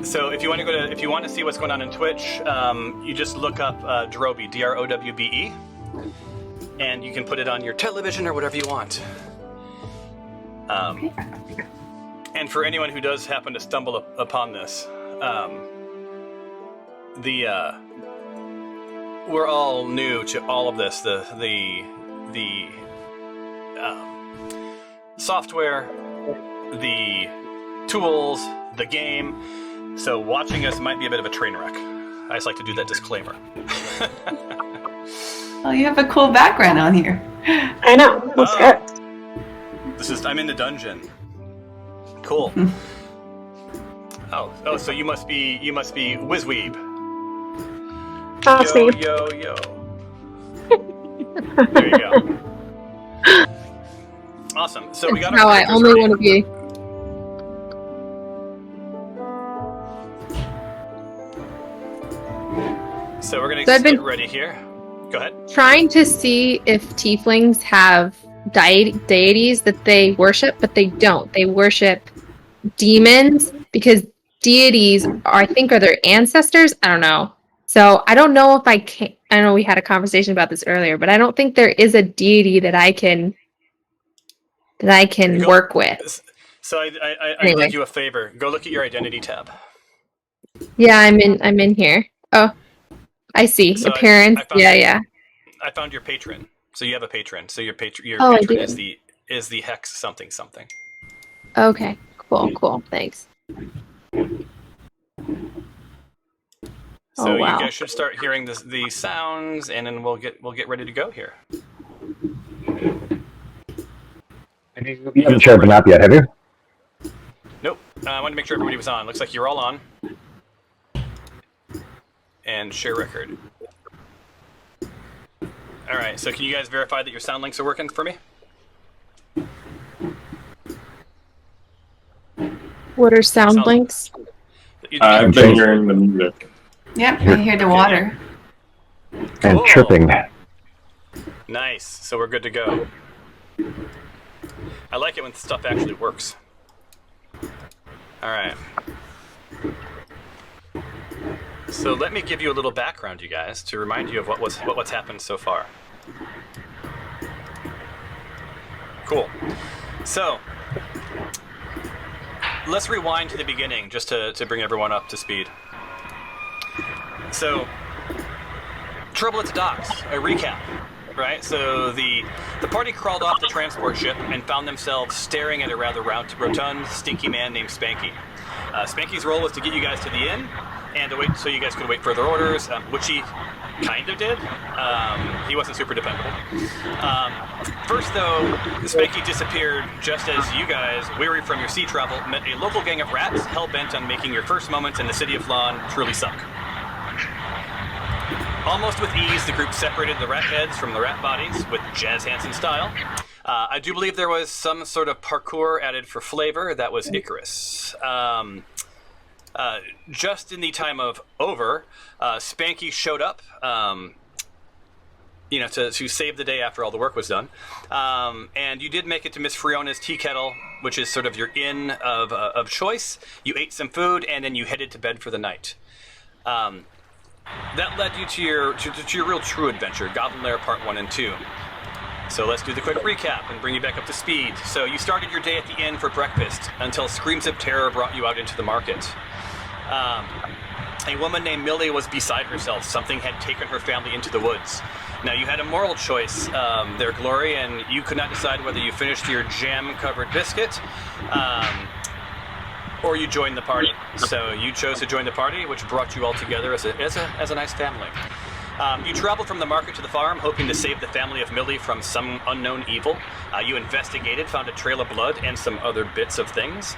So if you want to see what's going on in Twitch, you just look up Drowbe, DROWBE, and you can put it on your television or whatever you want. And for anyone who does happen to stumble upon this, we're all new to all of this. The software, the tools, the game. So watching us might be a bit of a train wreck. I just like to do that disclaimer. Oh, you have a cool background on here. I know. That's good. I'm in the dungeon. Cool. Oh, so you must be Wizweeb. That's me. Yo. There you go. Awesome. So we got how I only want to be. So we're gonna get ready here. Go ahead. Trying to see if tieflings have deities that they worship, but they don't. They worship demons because deities are their ancestors. I don't know. So I don't know if I can. I know we had a conversation about this earlier, but I don't think there is a deity that I can work with. So I did you a favor. Go look at your identity tab. Yeah, I'm in here. Oh, I see. So appearance. Yeah. I found your patron. So you have a patron. So your patron is the hex something. Okay. Cool. Thanks. So you guys should start hearing the sounds, and then we'll get ready to go here. You haven't shared the map yet, have you? Nope. I wanted to make sure everybody was on. Looks like you're all on. And share record. All right. So can you guys verify that your sound links are working for me? What are sound links? I've been hearing the music. Yep, I hear the water. And chirping. Nice. So we're good to go. I like it when stuff actually works. All right. So let me give you a little background, you guys, to remind you of what's happened so far. Cool. So let's rewind to the beginning just to bring everyone up to speed. So, trouble at the docks, a recap, right? So the party crawled off the transport ship and found themselves staring at a rather rotund, stinky man named Spanky. Spanky's role was to get you guys to the inn and to wait so you guys could wait further orders, which he kind of did. He wasn't super dependable. First, though, Spanky disappeared just as you guys, weary from your sea travel, met a local gang of rats hell-bent on making your first moments in the city of Phlan truly suck. Almost with ease, the group separated the rat heads from the rat bodies with Jazz Hansen style. I do believe there was some sort of parkour added for flavor. That was Icarus. Just in the time of over, Spanky showed up, to save the day after all the work was done. And you did make it to Miss Fiona's tea kettle, which is sort of your inn of choice. You ate some food, and then you headed to bed for the night. That led you to your real true adventure, Goblin Lair Part 1 and 2. So let's do the quick recap and bring you back up to speed. So you started your day at the inn for breakfast until screams of terror brought you out into the market. A woman named Millie was beside herself. Something had taken her family into the woods. Now, you had a moral choice there, Glory, and you could not decide whether you finished your jam-covered biscuit or you joined the party. So you chose to join the party, which brought you all together as a nice family. You traveled from the market to the farm, hoping to save the family of Millie from some unknown evil. You investigated, found a trail of blood and some other bits of things.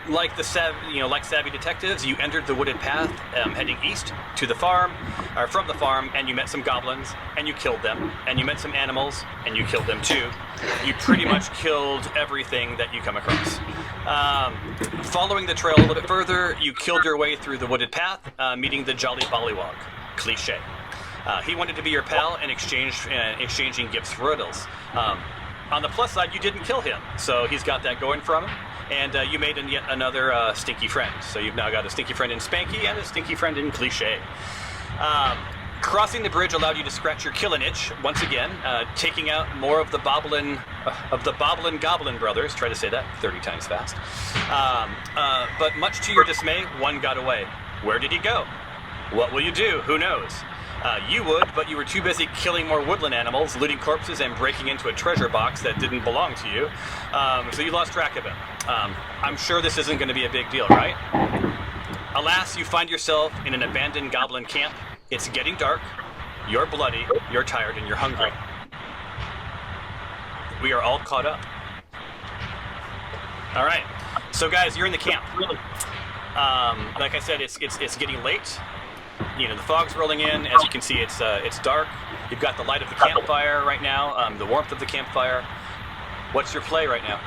Like savvy detectives, you entered the wooded path, heading east to the farm, or from the farm, and you met some goblins, and you killed them, and you met some animals, and you killed them too. You pretty much killed everything that you come across. Following the trail a little bit further, you killed your way through the wooded path, meeting the Jolly Bollywog. Cliche. He wanted to be your pal and exchanging gifts for riddles. On the plus side, you didn't kill him, so he's got that going for him. And you made yet another stinky friend. So you've now got a stinky friend in Spanky and a stinky friend in Cliche. Crossing the bridge allowed you to scratch your killing itch once again, taking out more of the Boblin Goblin brothers. Try to say that 30 times fast. But much to your dismay, one got away. Where did he go? What will you do? Who knows? You would, but you were too busy killing more woodland animals, looting corpses, and breaking into a treasure box that didn't belong to you. So you lost track of it. I'm sure this isn't going to be a big deal, right? Alas, you find yourself in an abandoned goblin camp. It's getting dark, you're bloody, you're tired, and you're hungry. We are all caught up. All right, so guys, you're in the camp. Like I said, it's getting late. You know, the fog's rolling in. As you can see, it's dark. You've got the light of the campfire right now, the warmth of the campfire. What's your play right now?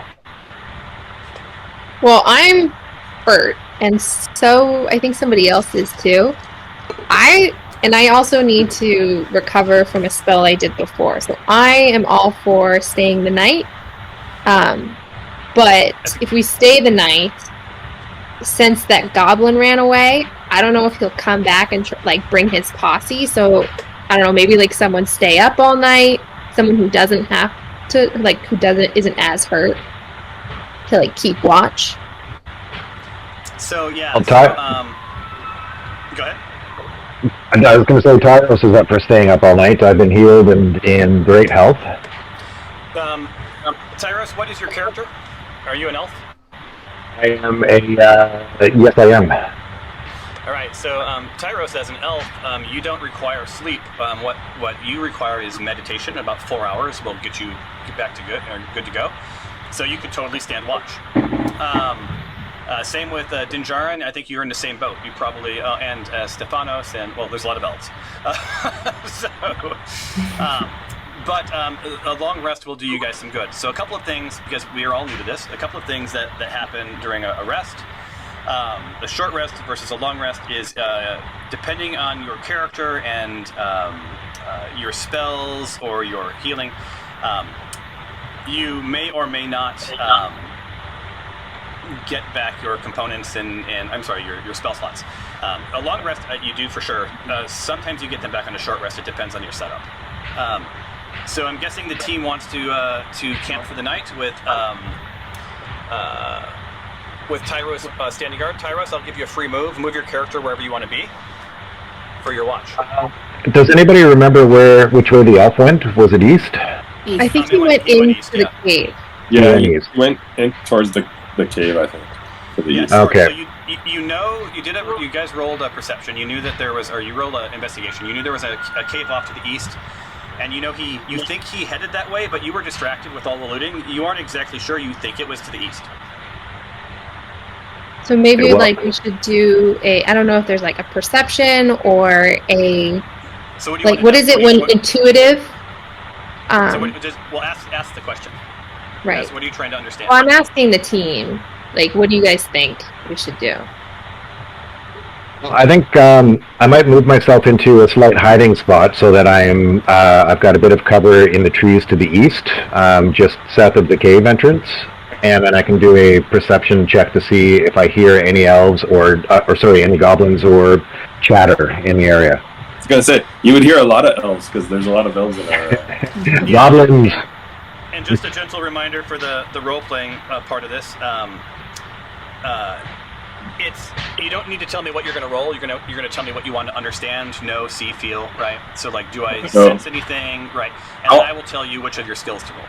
Well, I'm hurt, and so I think somebody else is too. I also need to recover from a spell I did before, so I am all for staying the night. But if we stay the night, since that goblin ran away, I don't know if he'll come back and bring his posse. So I don't know, maybe someone stay up all night, someone who doesn't have to isn't as hurt to keep watch. So yeah. Go ahead. I was going to say, Tyros is up for staying up all night. I've been healed and in great health. Tyros, what is your character? Are you an elf? I am yes, I am. All right, so Tyros, as an elf, you don't require sleep. What you require is meditation. About 4 hours will get back to good to go. So you could totally stand watch. Same with Dinjarin. I think you're in the same boat. You probably and Stefanos, and well, there's a lot of elves. But a long rest will do you guys some good. So a couple of things, because we are all new to this, a couple of things that happen during a rest. A short rest versus a long rest is depending on your character and your spells or your healing. You may or may not get back your components and I'm sorry, your spell slots. A long rest you do for sure. Sometimes you get them back on a short rest. It depends on your setup. So I'm guessing the team wants to camp for the night with Tyros standing guard. Tyros, I'll give you a free move. Move your character wherever you want to be for your watch. Does anybody remember which way the elf went? Was it east? I think he went into the cave. Yeah, he went in towards the cave, I think. To the east. Okay. So you guys rolled a perception. You knew that there was, or you rolled an investigation. You knew there was a cave off to the east. And you think he headed that way, but you were distracted with all the looting. You aren't exactly sure. You think it was to the east. So maybe we should do I don't know if there's a perception or a. So what do you what is it when intuitive? So ask the question. Right. What are you trying to understand? Well, I'm asking the team. What do you guys think we should do? I think I might move myself into a slight hiding spot so that I've got a bit of cover in the trees to the east, just south of the cave entrance, and then I can do a perception check to see if I hear any elves any goblins or chatter in the area. I was gonna say you would hear a lot of elves because there's a lot of elves in there. Goblins. And just a gentle reminder for the role-playing part of this. You don't need to tell me what you're going to roll. You're going to tell me what you want to understand, know, see, feel, right? So do I sense anything, right? And then I will tell you which of your skills to roll.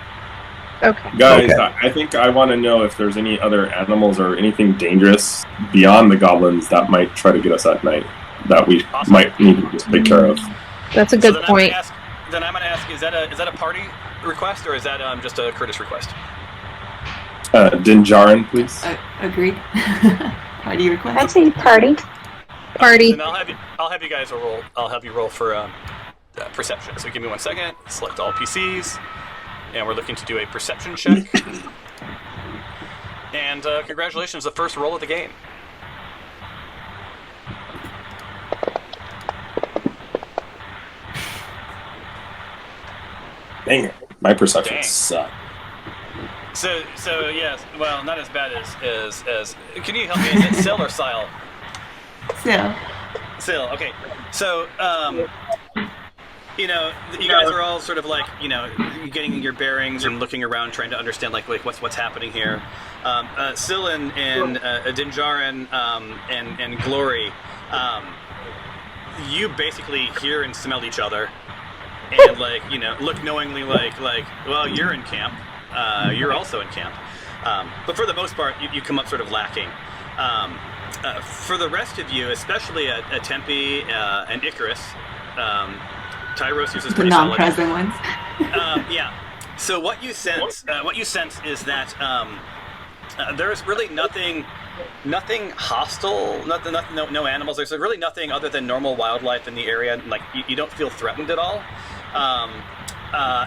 Okay. Guys, okay. I think I want to know if there's any other animals or anything dangerous beyond the goblins that might try to get us at night that we might need to just take care of. That's a good point. Then I'm going to ask, is that a party request or is that just a Curtis request? Dinjarin, please. Agreed. Party request. I'd say party. Party. Then I'll have you guys roll. I'll have you roll for perception. So give me 1 second. Select all PCs, and we're looking to do a perception check. And congratulations, the first roll of the game. Dang it, my perception sucks. So yes. Well, not as bad as. Can you help me? Is it Sil or Sile? Sil. Okay. So you know, you guys are all sort of like, you know, getting your bearings and looking around, trying to understand like what's happening here. Sil and Dinjarin and Glory, you basically hear and smell each other, and like, you know, look knowingly like well, you're in camp. You're also in camp. But for the most part, you come up sort of lacking. For the rest of you, especially Tempe and Icarus, Tyros uses The pretty solid. non-present ones. Yeah. So what you sense is that there's really nothing hostile, no animals. There's really nothing other than normal wildlife in the area. Like you don't feel threatened at all.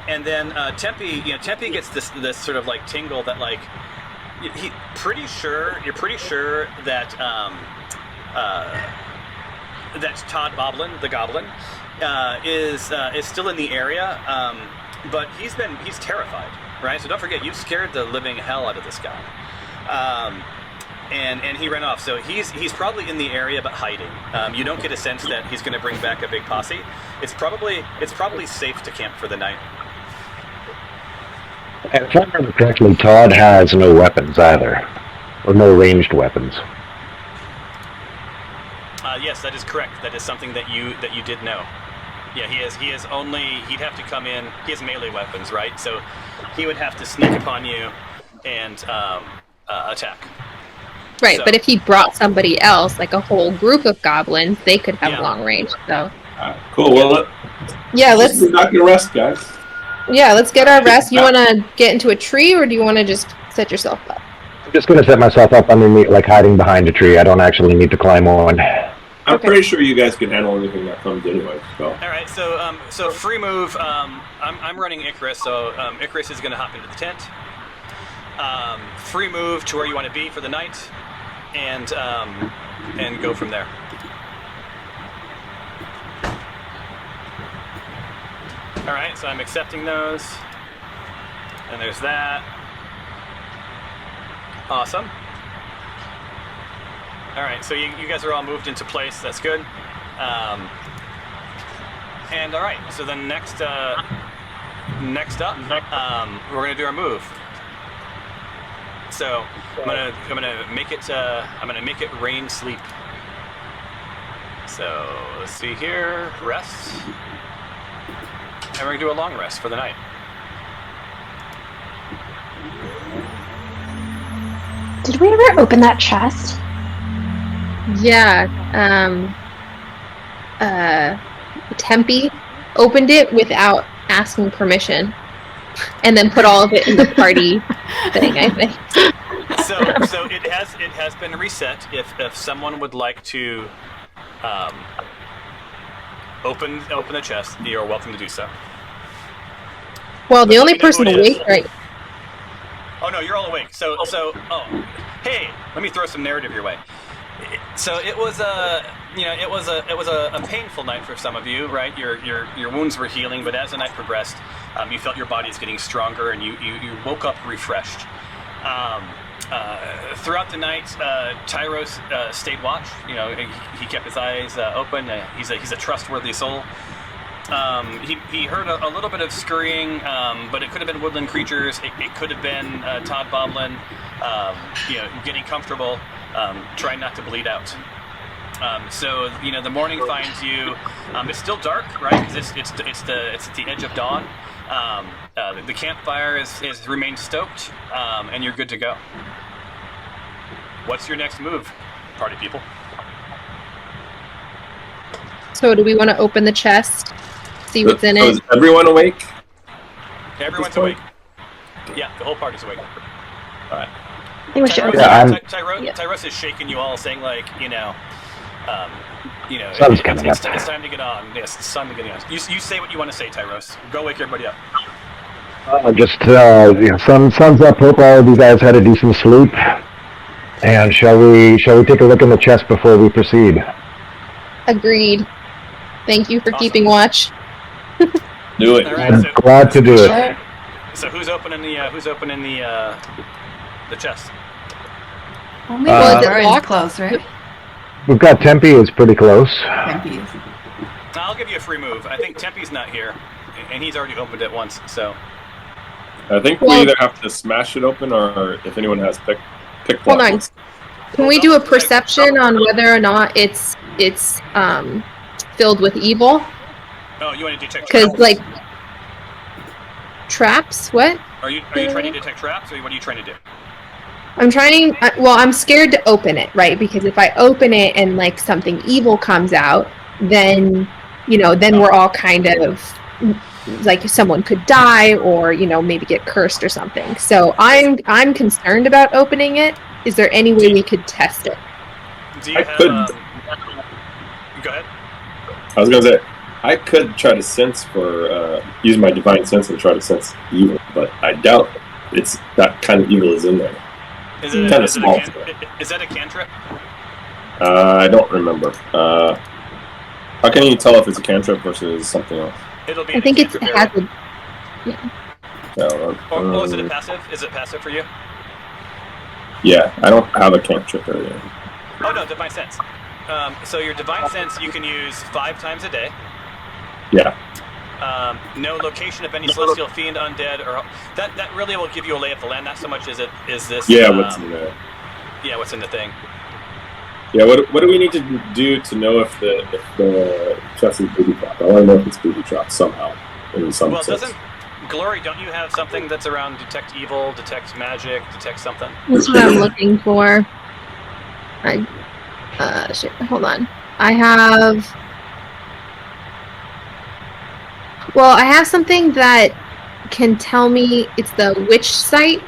And then Tempe gets this sort of like tingle that like you're pretty sure that that Todd Boblin, the goblin, is still in the area, but he's terrified, right? So don't forget, you've scared the living hell out of this guy, and he ran off. So he's probably in the area but hiding. You don't get a sense that he's going to bring back a big posse. It's probably safe to camp for the night. And if I remember correctly, Todd has no weapons either, or no ranged weapons. Yes, that is correct. That is something that you did know. Yeah, he is only. He'd have to come in. He has melee weapons, right? So he would have to sneak upon you and attack. Right, So- but if he brought somebody else, like a whole group of goblins, they could have Yeah. long range. So Cool. Well, let's we're not gonna rest, guys. get our rest. You want to get into a tree, or do you want to just set yourself up? I'm just going to set myself up underneath, like hiding behind a tree. I don't actually need to climb on. I'm Okay. pretty sure you guys can handle anything that comes anyway. So. All right, so free move. I'm running Icarus, so Icarus is going to hop into the tent. Free move to where you want to be for the night, and go from there. All right, so I'm accepting those, and there's that. Awesome. All right, so you guys are all moved into place. That's good. And all right, so then next up, we're gonna do our move. So I'm gonna make it rain sleep. So let's see here, rest, and we're gonna do a long rest for the night. Did we ever open that chest? Yeah. Tempe opened it without asking permission, and then put all of it in the party thing, I think. So it has been reset. If someone would like to open the chest, you're welcome to do so. Well, the But only let me know person who it is. awake right. Oh no, you're all awake. So hey, let me throw some narrative your way. So it was a painful night for some of you, right? Your wounds were healing, but as the night progressed, you felt your bodies getting stronger, and you woke up refreshed. Throughout the night, Tyros stayed watch. You know, he kept his eyes open. He's a trustworthy soul. He heard a little bit of scurrying, but it could have been woodland creatures. It could have been Todd Boblin, getting comfortable, trying not to bleed out. So the morning finds you. It's still dark, right? Because it's at the edge of dawn. The campfire is remained stoked, and you're good to go. What's your next move, party people? So, do we want to open the chest, see what's in So it? is everyone awake? Everyone's awake. Yeah, the whole party's awake. All right. I think we should open Yeah, it. Tyros is shaking you all, saying like, Sun's coming it's up. time to get on. Yes, it's time to get on. You say what you want to say, Tyros. Go wake everybody up. Sun's up. Hope all of you guys had a decent sleep. And shall we take a look in the chest before we proceed? Agreed. Thank you for Awesome. keeping watch. Do it. All right, I'm glad to do it. So who's opening the chest? Only Well, one is it is locked? close, right? We've got Tempe is pretty close. Tempe is. I'll give you a free move. I think Tempe's not here, and he's already opened it once. So I think we either have to smash it open, or if anyone has pick Hold on. blocks. Can we do a perception on whether or not it's filled with evil? Oh, you want to detect Because traps? like traps. What? Are you trying to detect traps, or what are you trying to do? I'm trying. Well, I'm scared to open it, right? Because if I open it and like something evil comes out, then then we're all kind of like someone could die, or maybe get cursed or something. So I'm concerned about opening it. Is there any way we could test it? Do you I have? could. Go ahead. I was gonna say I could try to sense use my divine sense and try to sense evil, but I doubt it's that kind of evil is in there. Is it Kinda is small. is that a cantrip? I don't remember. How can you tell if it's a cantrip versus something else? It'll be. I think it cantrip has area. a. Or is it a passive? Is it passive for you? Yeah, I don't have a cantrip area. Oh no, divine sense. So your divine sense you can use 5 times a day. Yeah. No location of any celestial fiend, undead, or that really will give you a lay of the land. Not so much is this. Yeah, what's in there? Yeah, what's in the thing. Yeah, what do we need to do to know if the chest is booby trapped? I want to know if it's booby trapped somehow in some Well, sense. doesn't Glory? Don't you have something that's around detect evil, detect magic, detect something? That's what I'm looking for. Shit. Hold on. I have. Well, I have something that can tell me it's the witch sight,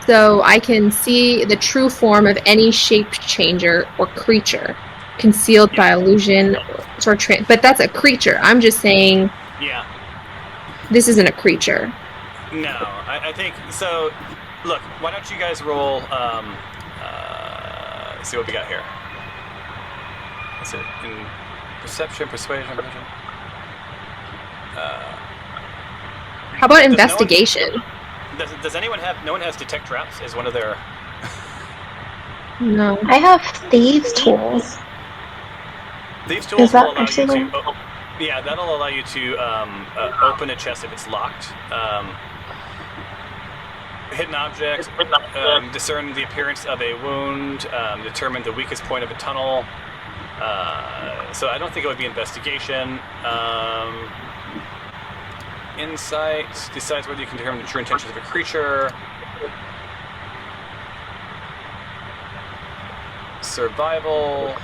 so I can see the true form of any shape changer or creature concealed by illusion or but that's a creature. I'm just saying. Yeah. This isn't a creature. No, I think so. Look, why don't you guys roll? Let's see what we got here. What's it in perception, persuasion, vision? How about investigation? Does anyone have? No one has detect traps as one of their. No. I have thieves' tools. These tools Is that will allow actually you to. Yeah, that'll allow you to open a chest if it's locked. Hidden objects, discern the appearance of a wound, determine the weakest point of a tunnel. So I don't think it would be investigation. Insight decides whether you can determine the true intentions of a creature. Survival.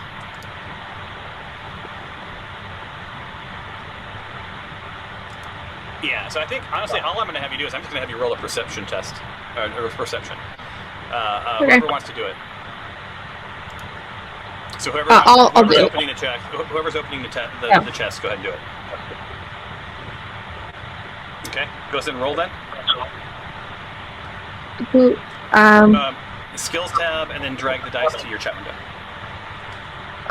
Yeah, so I think, honestly, all I'm going to have you do is I'm just going to have you roll a perception test. Or perception. Whoever wants to do it. So whoever's opening the chest, whoever's opening the chest, go ahead and do it. Okay, go ahead and roll then. Skills tab, and then drag the dice to your chat window.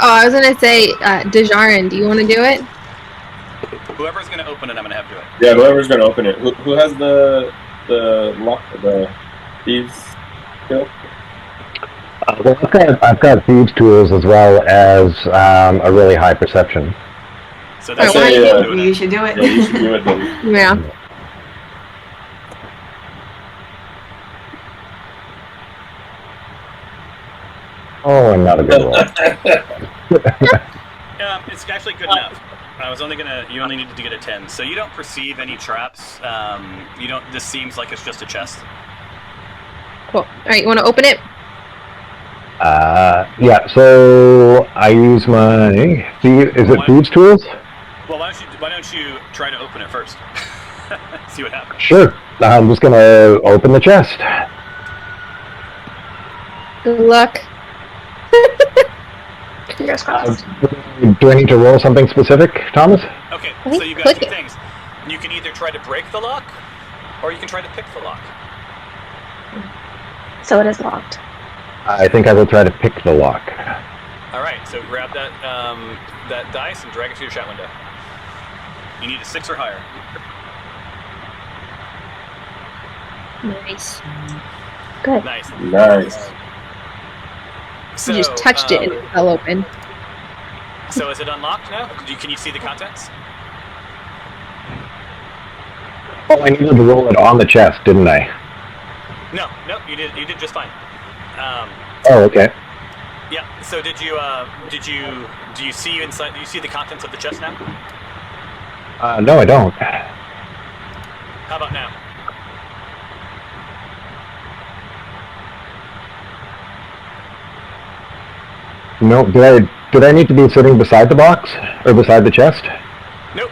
Oh, I was going to say, Dejarin, do you want to do it? Whoever's going to open it, I'm going to have to do it. Yeah, whoever's going to open it. Who has the lock, the thieves skill? Well, I've got thieves tools as well as a really high perception. So that's You should do it. Yeah, you should do it then. Yeah. Oh, and not a good roll. It's actually good enough. You only needed to get a 10. So you don't perceive any traps. This seems like it's just a chest. Cool. Alright, you want to open it? Yeah, so I use my thieves tools? Well, why don't you try to open it first? See what happens. Sure. I'm just gonna open the chest. Good luck. Fingers crossed. Do I need to roll something specific, Thomas? Okay, I think so you got click two it. things. You can either try to break the lock, or you can try to pick the lock. So it is locked. I think I will try to pick the lock. All right, so grab that dice and drag it to your chat window. You need a 6 or higher. Nice. Good. Nice. Nice. So, You just touched it and it fell open. So is it unlocked now? Can you see the contents? Oh, I needed to roll it on the chest, didn't I? No, you did just fine. Oh, okay. Yeah. So do you see inside? Do you see the contents of the chest now? No, I don't. How about now? No, did I need to be sitting beside the box or beside the chest? Nope.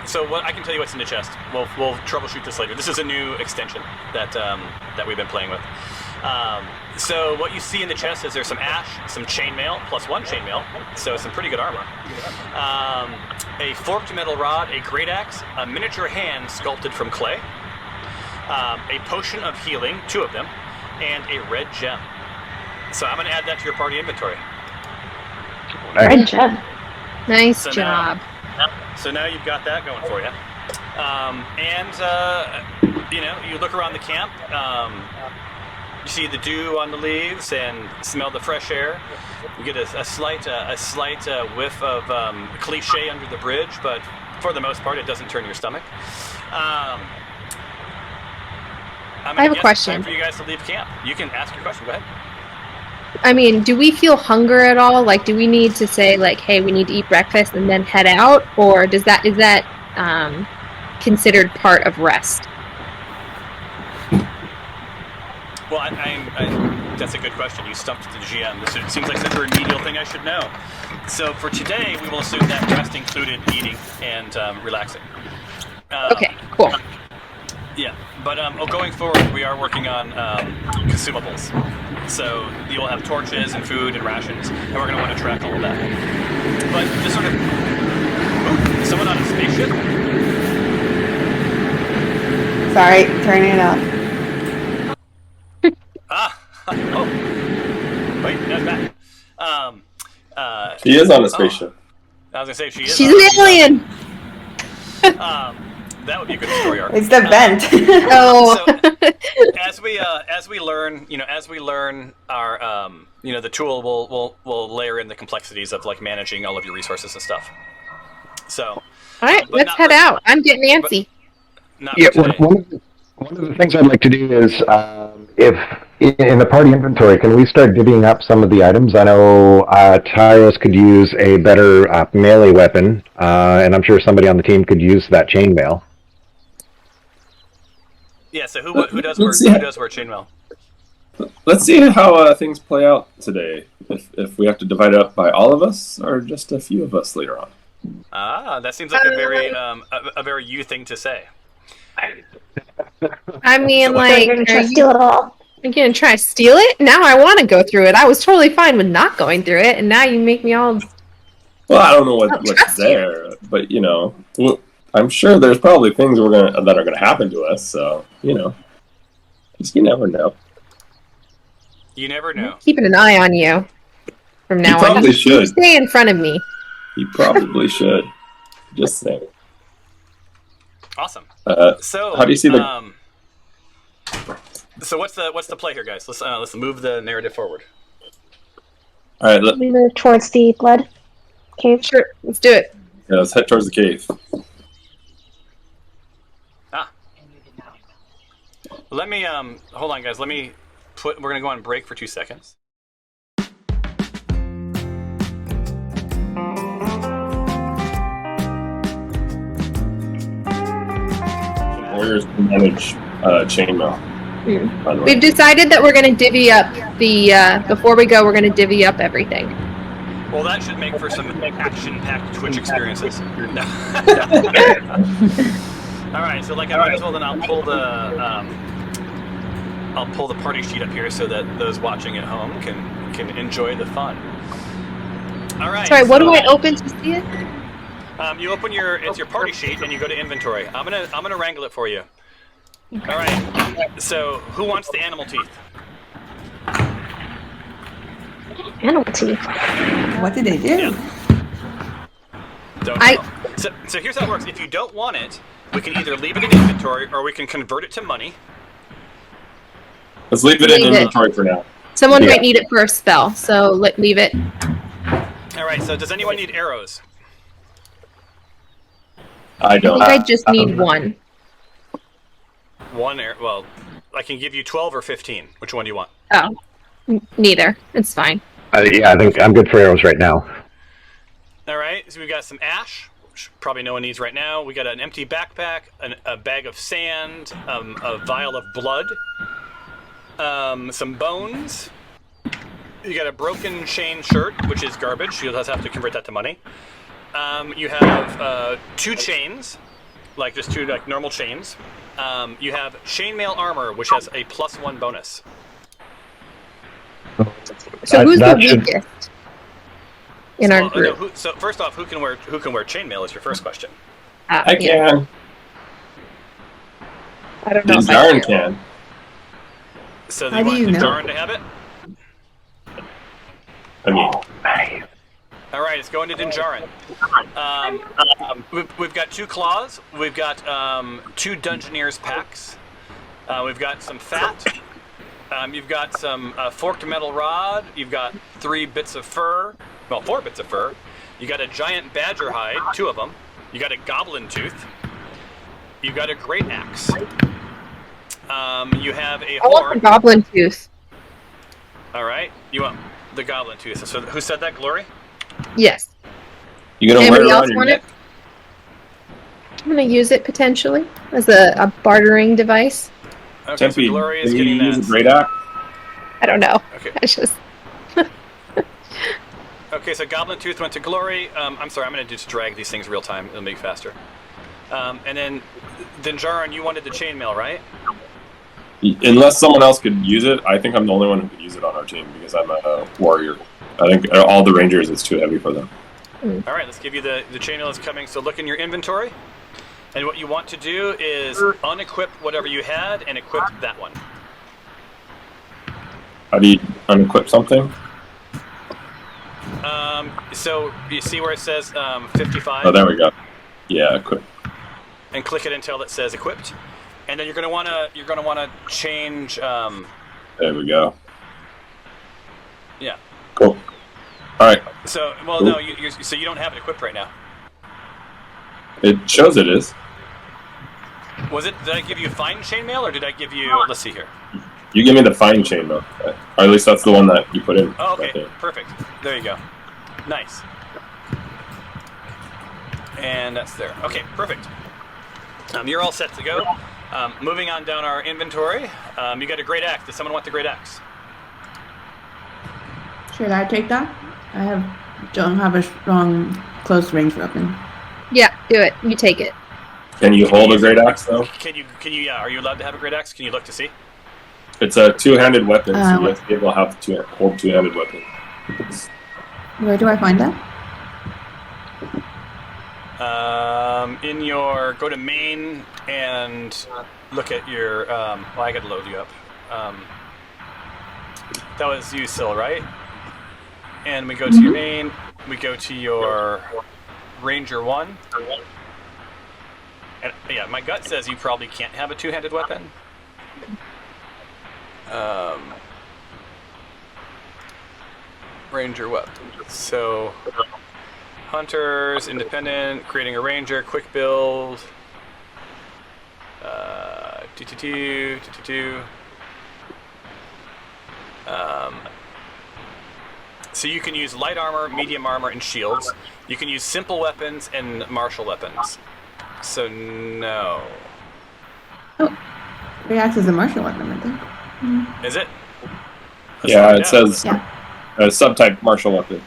So what I can tell you what's in the chest. We'll troubleshoot this later. This is a new extension that we've been playing with. So what you see in the chest is there's some ash, some chainmail, plus 1 chainmail, so some pretty good armor. A forked metal rod, a great axe, a miniature hand sculpted from clay, a potion of healing, 2 of them, and a red gem. So I'm going to add that to your party inventory. Red gem. Nice So job. So now you've got that going for you. You look around the camp, you see the dew on the leaves and smell the fresh air. You get a slight whiff of cliche under the bridge, but for the most part, it doesn't turn your stomach. I have a question. It's time for you guys to leave camp. You can ask your question. Go ahead. I mean, do we feel hunger at all? Like, do we need to say, like, hey, we need to eat breakfast and then head out? Or is that considered part of rest? Well, that's a good question. You stumped the GM. This seems like such a remedial thing I should know. So for today, we will assume that rest included eating and relaxing. Okay, cool. Yeah, but going forward, we are working on consumables. So you'll have torches and food and rations, and we're going to want to track all of that. But just sort of... Ooh, is someone on a spaceship? Sorry, turning it up. Oh. Wait, that's back. She is on a spaceship. I was going to say, she is. She's an alien! That would be a good story arc. It's the vent. Oh. So, as we learn our, the tool will layer in the complexities of like managing all of your resources and stuff. So, All right, let's head out. I'm getting antsy. One of the things I'd like to do is, if in the party inventory, can we start divvying up some of the items? I know Tyros could use a better melee weapon, and I'm sure somebody on the team could use that chainmail. Yeah. So who does wear chainmail? Let's see how things play out today. If we have to divide it up by all of us or just a few of us later on. That seems like a very you thing to say. I mean, Like, you're gonna try to steal it all. You're gonna try to steal it? Now I want to go through it. I was totally fine with not going through it, and now you make me all... Well, I don't know what's there, but I'm sure there's probably things that are gonna happen to us. So just you never know. You never know. Keeping an eye on you from now You on. probably Just should. stay in front of me. You probably should. Just saying. Awesome. So how do you see the? So what's the play here, guys? Let's move the narrative forward. All right, We move towards the blood cave. Sure, let's do it. let's head towards the cave. Let me hold on, guys. We're gonna go on break for 2 seconds. Warriors can manage chainmail. By the way. We've decided that we're going to divvy up before we go, we're going to divvy up everything. Well, that should make for some action-packed Twitch experiences. No. All right, so I might as well then I'll pull the party sheet up here so that those watching at home can enjoy the fun. All right. Sorry, what do I open to see it? You open your party sheet and you go to inventory. I'm gonna wrangle it for you. Okay. All right. So who wants the animal teeth? Animal teeth. What did they do? Don't know. So here's how it works. If you don't want it, we can either leave it in inventory or we can convert it to money. Let's leave it in inventory for now. Someone might need it for a spell, so leave it. All right. So does anyone need arrows? I I don't. think I just need one. One arrow. Well, I can give you 12 or 15. Which one do you want? Oh, neither. It's fine. Yeah, I think I'm good for arrows right now. All right. So we've got some ash, which probably no one needs right now. We got an empty backpack, a bag of sand, a vial of blood, some bones. You got a broken chain shirt, which is garbage. You'll just have to convert that to money. You have 2 chains, like just 2 like normal chains. You have chainmail armor, which has a +1 bonus. So who's the that should- weakest in our group? No, so first off, who can wear chainmail is your first question. I can. I don't know. if I Dinjarin can. So How do you want know? Dinjarin to have it? I mean, All right, it's going to Dinjarin. We've got 2 claws. We've got 2 Dungeoneer's packs. We've got some fat. You've got some forked metal rod. You've got 3 bits of fur. Well, 4 bits of fur. You got a giant badger hide, 2 of them. You got a goblin tooth. You've got a great axe. You have a I want the horn. goblin tooth. All right, you want the goblin tooth. So who said that, Glory? Yes. you gonna wear Anybody it else around your want neck? it? I'm gonna use it potentially as a bartering device. Okay, Tempe, so Glory is can you getting use a that. great axe? I don't know. Okay. I just Okay, so Goblin Tooth went to Glory. I'm sorry, I'm going to just drag these things real time. It'll make it faster. And then Dinjarin, you wanted the chainmail, right? Unless someone else could use it, I think I'm the only one who could use it on our team because I'm a warrior. I think all the rangers, it's too heavy for them. All right, let's give you the chainmail that's coming. So look in your inventory. And what you want to do is unequip whatever you had and equip that one. How do you unequip something? So you see where it says 55? Oh, there we go. Yeah, equip. And click it until it says equipped. And then you're gonna wanna change. There we go. Yeah. Cool. All right. So well, Cool. no, so you don't have it equipped right now. It shows it is. Was it? Did I give you fine chainmail or did I give you? Let's see here. You give me the fine chain though, or at least that's the one that you put in. Oh, okay, right there. perfect. There you go. Nice. And that's there. Okay, perfect. You're all set to go. Moving on down our inventory, you got a great axe. Does someone want the great axe? Should I take that? Don't have a strong close range weapon. yeah, do it. You take it. Can you hold a great axe though? Can you? Yeah. Are you allowed to have a great axe? Can you look to see? It's a two-handed weapon, so you have to be able to hold two-handed weapon. Where do I find that? In your go to main and look at your. Well, I got to load you up. That was you, Sil, right? And we go to your main. We go to your Ranger 1. And yeah, my gut says you probably can't have a two-handed weapon. Ranger weapon. So, hunters, independent, creating a ranger, quick build. So you can use light armor, medium armor, and shields. You can use simple weapons and martial weapons. So no. Great axe is a martial weapon, I think. Is it? Yeah, it says Yeah. subtype martial weapon.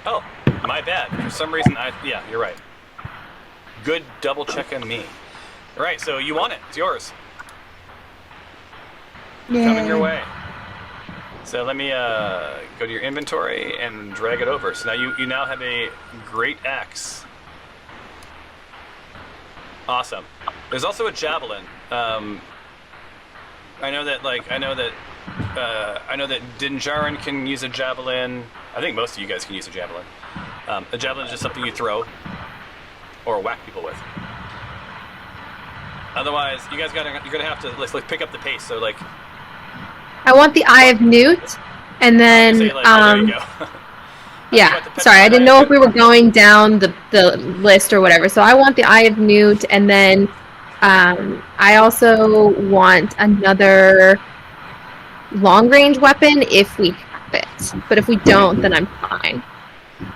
Oh, my bad. For some reason, yeah, you're right. Good double checking me. All right, so you want it. It's yours. Coming your way. So let me go to your inventory and drag it over. So now you now have a great axe. Awesome. There's also a javelin. I know that Dinjarin can use a javelin. I think most of you guys can use a javelin. A javelin is just something you throw or whack people with. Otherwise, you're gonna have to like pick up the pace. So like, I want the Eye of Newt, and then say, like, oh, there you go. yeah. Sorry, I didn't know if we were going down the list or whatever. So I want the Eye of Newt, and then I also want another long range weapon if we have it. But if we don't, then I'm fine.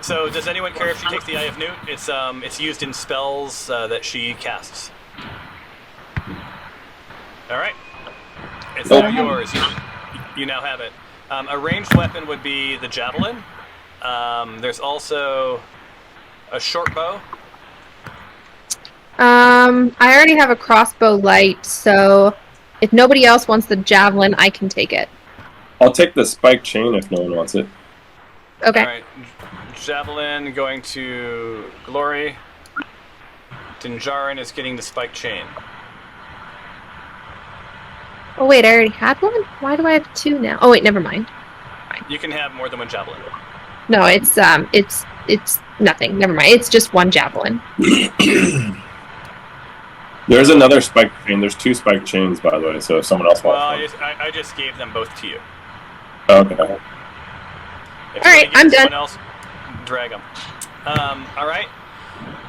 So does anyone care if she takes the Eye of Newt? It's used in spells that she casts. All right, it's now yours. You now have it. A ranged weapon would be the javelin. There's also a short bow. I already have a crossbow light, so if nobody else wants the javelin, I can take it. I'll take the spike chain if no one wants it. Okay. All right, javelin going to Glory. Dinjarin is getting the spike chain. Oh wait, I already had one? Why do I have two now? Oh wait, never mind. You can have more than one javelin. No, it's nothing. Never mind. It's just one javelin. There's another spike chain. There's 2 spike chains, by the way, so if someone else wants Well, I just gave them both to you. one. Okay. If All right, I'm done. Someone else, drag them. All right.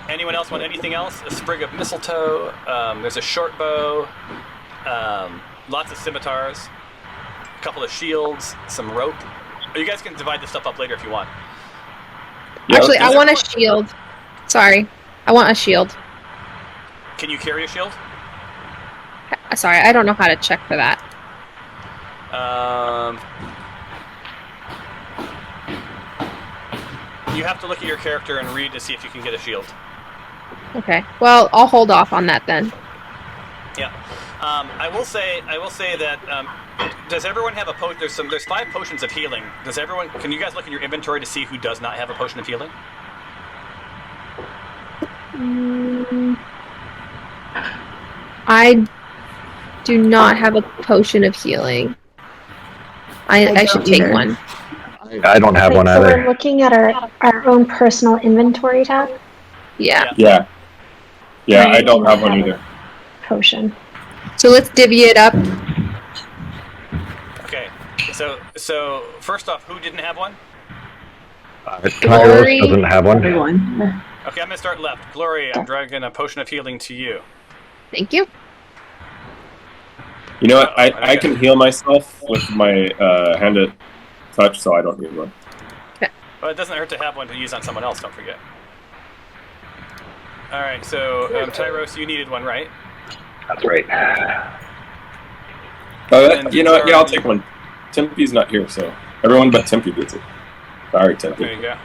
Anyone else want anything else? A sprig of mistletoe. There's a short bow. Lots of scimitars. A couple of shields. Some rope. You guys can divide this stuff up later if you want. Yeah, Actually, I want a shield. Sorry. I want a shield. Can you carry a shield? Sorry, I don't know how to check for that. You have to look at your character and read to see if you can get a shield. Okay. Well, I'll hold off on that then. Yeah. I will say that does everyone have a potion? There's 5 potions of healing. Does everyone? Can you guys look in your inventory to see who does not have a potion of healing? I do not have a potion of healing. I should take either. one. I don't have one So we're either. looking at our own personal inventory tab. Yeah. Yeah. Yeah, I don't have one either. Potion. So let's divvy it up. Okay. So first off, who didn't have one? Tyros doesn't have one. Everyone. Okay, I'm gonna start left. Glory, I'm dragging a potion of healing to you. Thank you. You know what? I can heal myself with my handed touch, so I don't need one. Well, it doesn't hurt to have one to use on someone else. Don't forget. All right. So Tyros, you needed one, right? That's right. You know what? Yeah, I'll take one. Tempe's not here, so everyone but Tempe gets it. Sorry, Tempe. There you go.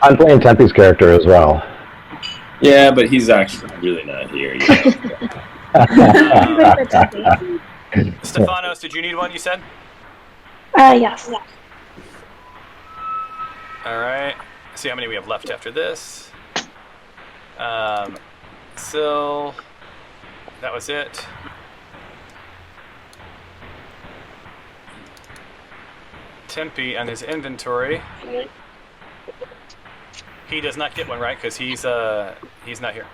I'm playing Tempe's character as well. Yeah, but he's actually really not here. You know? Stephanos, did you need one? You said. Yes. All right. See how many we have left after this. Syl. That was it. Tempe on his inventory. He does not get one, right? Because he's not here.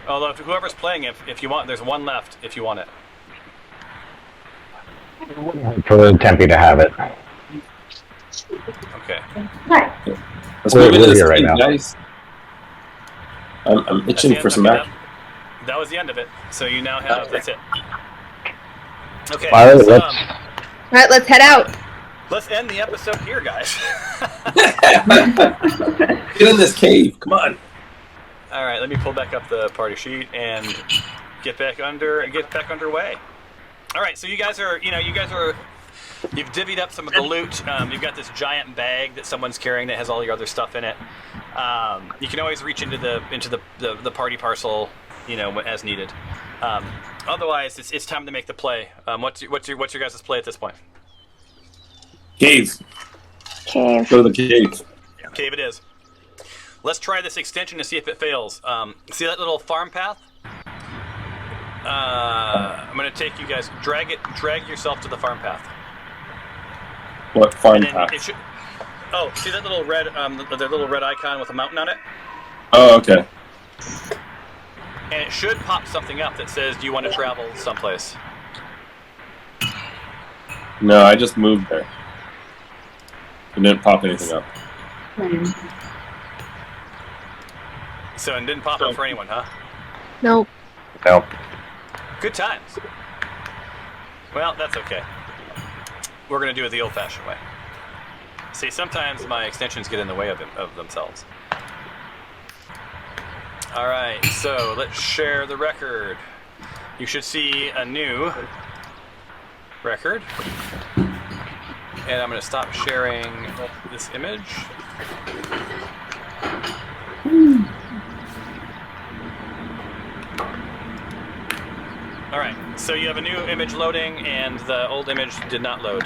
Although whoever's playing, if you want, there's one left. If you want it. For Tempe to have it. Okay. Let's We're move into this here right thing, now. guys. I'm itching for some action. That was the end of it. So you now have. That's it. Okay. All right, so, All right, let's head out. let's end the episode here, guys. Get in this cave. Come on. All right. Let me pull back up the party sheet and get back underway. All right. So you guys are. You've divvied up some of the loot. You've got this giant bag that someone's carrying that has all your other stuff in it. You can always reach into the party parcel, as needed. Otherwise, it's time to make the play. What's your guys' play at this point? Cave. Cave. Go to the cave. Cave it is. Let's try this extension to see if it fails. See that little farm path? I'm gonna take you guys. Drag yourself to the farm path. What farm And then path? it should. Oh, see that little red, the little red icon with a mountain on it? Oh, okay. and it should pop something up that says, "Do you want to travel someplace?" No, I just moved there. It didn't pop anything up. So it didn't pop up for anyone, huh? Nope. No. Good times. Well, that's okay. We're going to do it the old-fashioned way. See, sometimes my extensions get in the way of themselves. All right, so let's share the record. You should see a new record. And I'm going to stop sharing this image. All right, so you have a new image loading, and the old image did not load.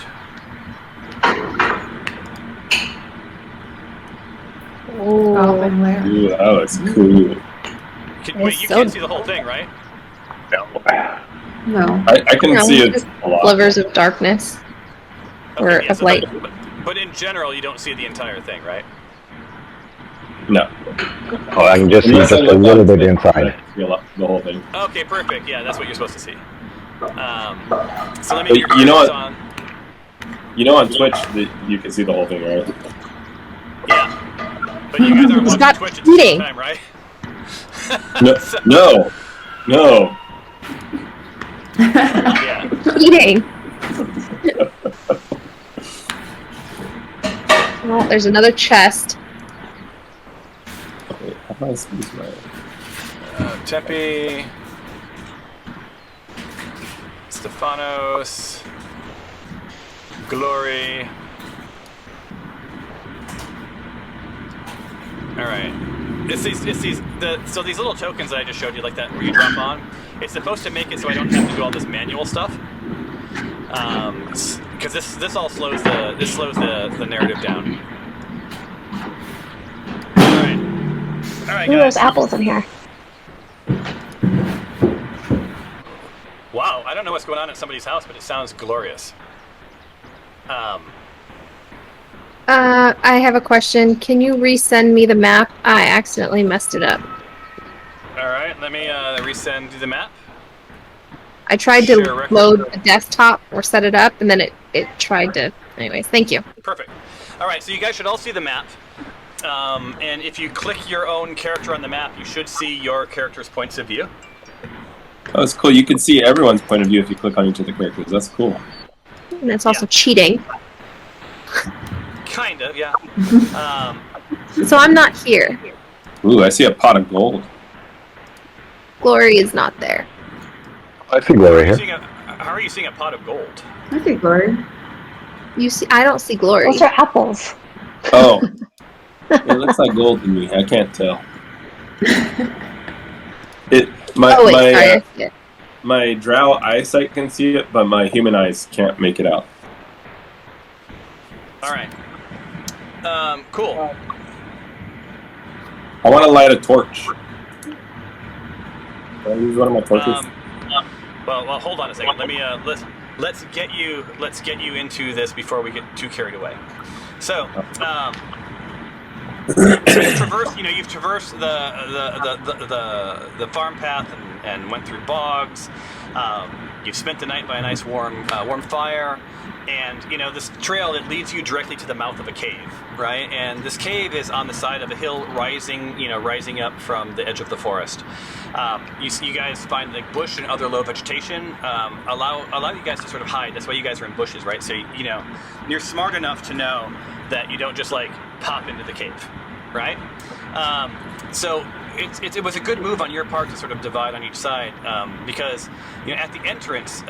Goblin lair. Ooh, that looks cool. Wait, you so can't see the whole thing, right? No. No. I can see it just a lot. slivers of darkness or yeah, of so light. but in general, you don't see the entire thing, right? No. Oh, I can just see Unless just I a look little on bit Twitch, inside. I feel the whole thing. Okay, perfect. Yeah, that's what you're supposed to see. So let me But get your you know cameras what? on. You know on Twitch that you can see the whole thing, right? Yeah. But you guys aren't watching Stop Twitch at the same cheating. time, right? No. No. Yeah. Eating. Well, there's another chest. Wait, how do I squeeze my... Tempe. Stephanos. Glory. Alright. So these little tokens that I just showed you, like that where you drop on, it's supposed to make it so I don't have to do all this manual stuff. Because this all slows the narrative down. Alright, Ooh, guys. there's apples in here. Wow, I don't know what's going on at somebody's house, but it sounds glorious. I have a question. Can you resend me the map? I accidentally messed it up. Alright, let me resend you the map. I tried Share to record. load the desktop or set it up, and then it tried to... Anyways, thank you. Perfect. Alright, so you guys should all see the map. And if you click your own character on the map, you should see your character's points of view. Oh, that's cool. You can see everyone's point of view if you click on each of the characters. That's cool. And it's also cheating. Kind of, yeah. So I'm not here. Ooh, I see a pot of gold. Glory is not there. I see Glory here. How are you seeing a pot of gold? I see Glory. You see, I don't see Glory. Those are apples. Oh. It looks like gold to me. I can't tell. Oh wait, sorry, I see it. My drow eyesight can see it, but my human eyes can't make it out. Alright. Cool. I want to light a torch. Can I use one of my torches? Well, hold on a second. Let me let's get you into this before we get too carried away. So, you've traversed the farm path and went through bogs. You've spent the night by a nice warm fire, and this trail, it leads you directly to the mouth of a cave, right? And this cave is on the side of a hill, rising up from the edge of the forest. You guys find like bush and other low vegetation allow you guys to sort of hide. That's why you guys are in bushes, right? So you're smart enough to know that you don't just like pop into the cave, right? So it was a good move on your part to sort of divide on each side, because at the entrance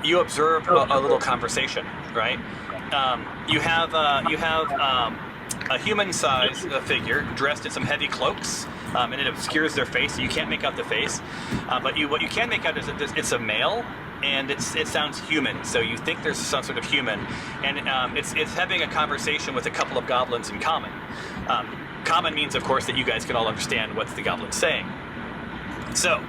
you observe a little conversation, right? You have a human-sized figure dressed in some heavy cloaks, and it obscures their face, so you can't make out the face. But what you can make out is that it's a male, and it sounds human. So you think there's some sort of human, and it's having a conversation with a couple of goblins in common. Common means, of course, that you guys can all understand what the goblin's saying. So,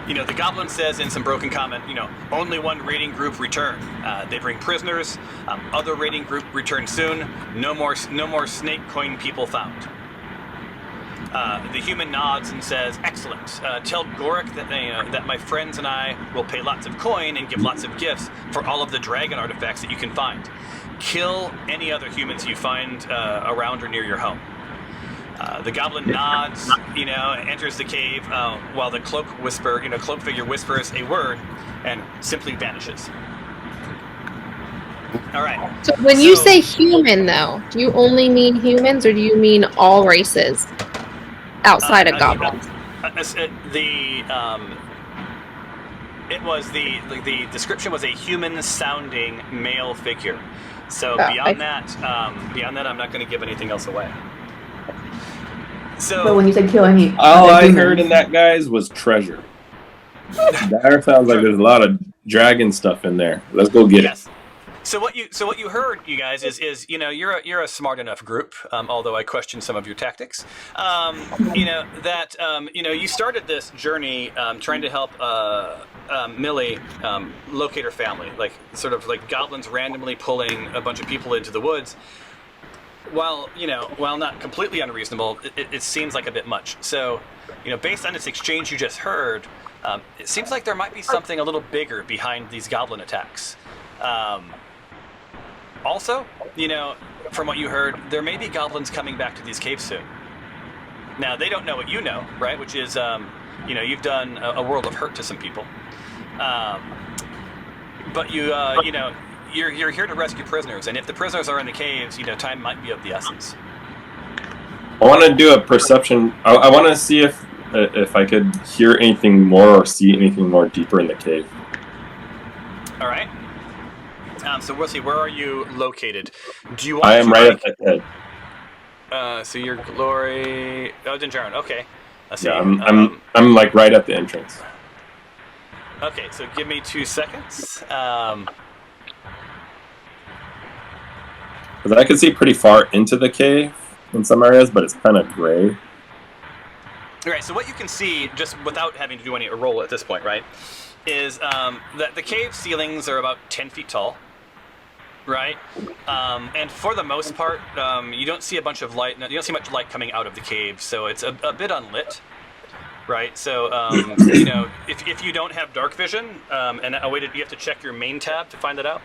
the goblin says in some broken common, only one raiding group return. They bring prisoners. Other raiding group return soon. No more snake coin people found. The human nods and says, "Excellent. Tell Gorik that that my friends and I will pay lots of coin and give lots of gifts for all of the dragon artifacts that you can find. Kill any other humans you find around or near your home." The goblin nods, enters the cave while the cloak figure whispers a word and simply vanishes. All right. So when you say human, though, do you only mean humans, or do you mean all races outside of goblins? The description was a human-sounding male figure. So Oh, beyond that, I'm not going to give anything else away. So But when you said kill any, All other I humans- heard in that, guys, was treasure. That sounds like there's a lot of dragon stuff in there. Let's go get it. yes. So what you heard, you guys, is you're a smart enough group. Although I question some of your tactics. You started this journey trying to help Millie locate her family, like goblins randomly pulling a bunch of people into the woods. While not completely unreasonable, it seems like a bit much. So, based on this exchange you just heard, it seems like there might be something a little bigger behind these goblin attacks. Also, from what you heard, there may be goblins coming back to these caves soon. Now, they don't know what you know, right? Which is, you've done a world of hurt to some people. But you're here to rescue prisoners, and if the prisoners are in the caves, time might be of the essence. I want to do a perception. I want to see if I could hear anything more or see anything more deeper in the cave. All right. So we'll see. Where are you located? Do you want? I am right at the head. So your glory. Oh, Dinjarin. Okay. I see. Yeah, I'm like right at the entrance. Okay, so give me 2 seconds. Because I can see pretty far into the cave in some areas, but it's kind of gray. All right. So what you can see, just without having to do any roll at this point, right, is that the cave ceilings are about 10 feet tall. Right, and for the most part, you don't see a bunch of light. You don't see much light coming out of the cave, so it's a bit unlit. Right, so if you don't have dark vision, and you have to check your main tab to find that out.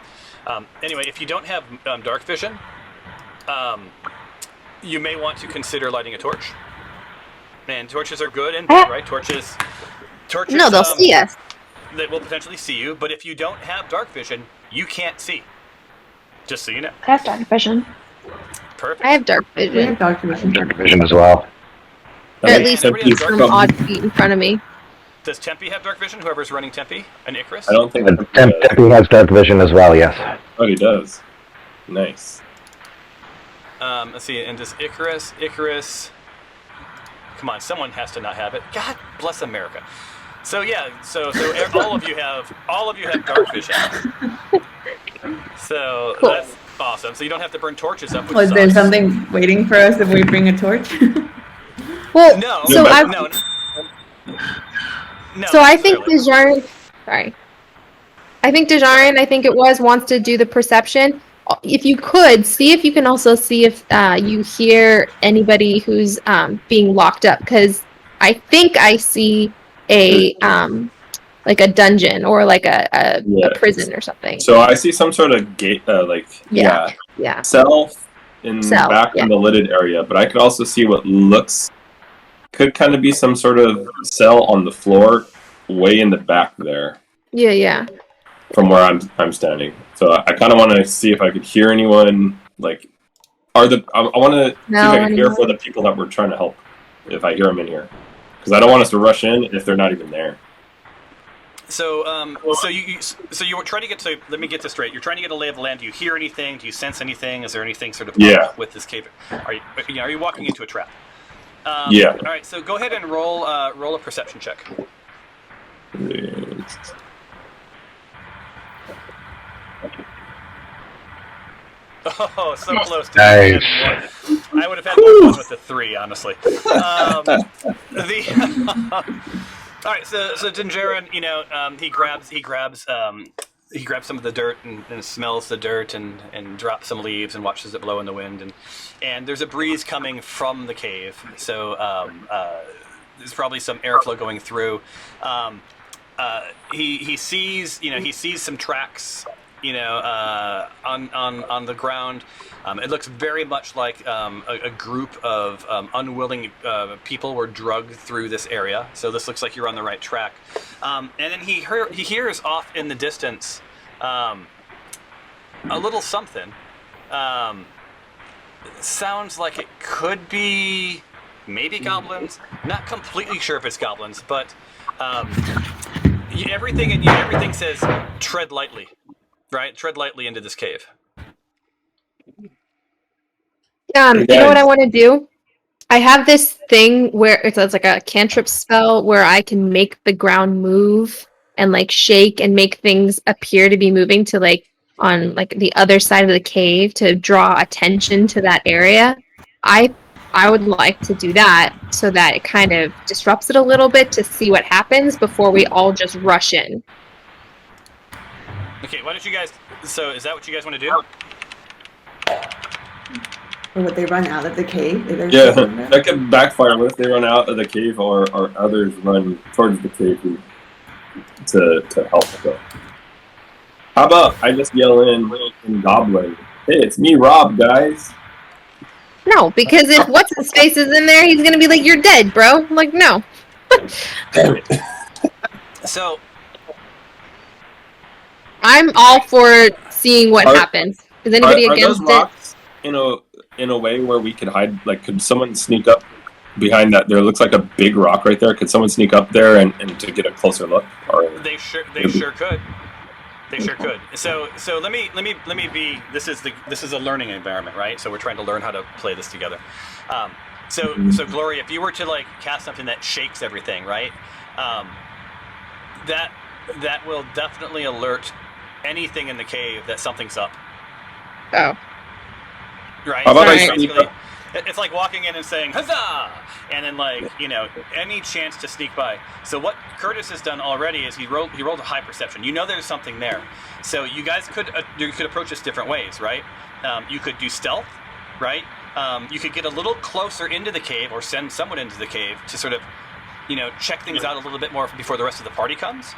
Anyway, if you don't have dark vision, you may want to consider lighting a torch. And torches are good and bad, right? Torches. No, they'll see us. They will potentially see you, but if you don't have dark vision, you can't see. Just so you know. I have dark vision. Perfect. I have dark We have vision. dark vision. Dark vision as well. Or at least everybody has some dark odd feet in front of me. Does Tempe have dark vision? Whoever's running Tempe? And Icarus? I don't think Tempe has dark vision as well, yes. Oh, he does. Nice. Let's see, and does Icarus... Come on, someone has to not have it. God bless America. So yeah, so all of you have dark vision. So Cool. That's awesome. So you don't have to burn torches up. Was there something waiting for us if we bring a torch? Well, No. so no, I no. No. So I think necessarily. Dejarin, sorry. I think Dejarin, wants to do the perception. If you could, see if you can also see if you hear anybody who's being locked up, because I think I see a like a dungeon or like a prison or something. So I see some sort of gate, Yeah. cell in the lidded area, but I could also see what could kind of be some sort of cell on the floor way in the back there. Yeah. From where I'm standing. So I kind of want to see if I could hear anyone. I want to see if I can hear for the people that we're trying to help. If I hear them in here, because I don't want us to rush in if they're not even there. So you were trying to get to. Let me get this straight. You're trying to get a lay of the land. Do you hear anything? Do you sense anything? Is there anything sort of with this cave? Are you walking into a trap? Yeah. All right. So go ahead and roll a perception check. Oh, so close to Nice. I would have had more fun with the 3, honestly. All right, so Dinjarin, he grabs he grabs some of the dirt and smells the dirt and drops some leaves and watches it blow in the wind. And there's a breeze coming from the cave, so there's probably some airflow going through. He sees some tracks, on the ground. It looks very much like a group of unwilling people were drugged through this area. So this looks like you're on the right track. And then he hears off in the distance a little something. Sounds like it could be maybe goblins. Not completely sure if it's goblins, but everything says tread lightly. Right? Tread lightly into this cave. You know what I want to do? I have this thing where it's like a cantrip spell where I can make the ground move and like shake and make things appear to be moving to like on like the other side of the cave to draw attention to that area. I would like to do that so that it kind of disrupts it a little bit to see what happens before we all just rush in. Okay, why don't you guys... So, is that what you guys want to do? Or would they run out of the cave? Yeah, that could backfire. What if they run out of the cave or others run towards the cave to help go? How about I just yell in Goblin, hey, it's me, Rob, guys. No, because if What's-His-Face is in there, he's going to be like, you're dead, bro. I'm like, no. Damn it. So... I'm all for seeing what happens. Is anybody against those rocks in a way where we could hide? Like, could someone sneak up behind that? There looks like a big rock right there. Could someone sneak up there and to get a closer look? Or they sure could. They sure could. So let me be. This is a learning environment, right? So we're trying to learn how to play this together. So Gloria, if you were to like cast something that shakes everything, right? That will definitely alert anything in the cave that something's up. Oh. Right? How about it's like walking in and saying, huzzah! And then like, any chance to sneak by. So what Curtis has done already is he rolled a high perception. You know there's something there. So you guys could approach this different ways, right? You could do stealth, right? You could get a little closer into the cave or send someone into the cave to sort of, check things out a little bit more before the rest of the party comes.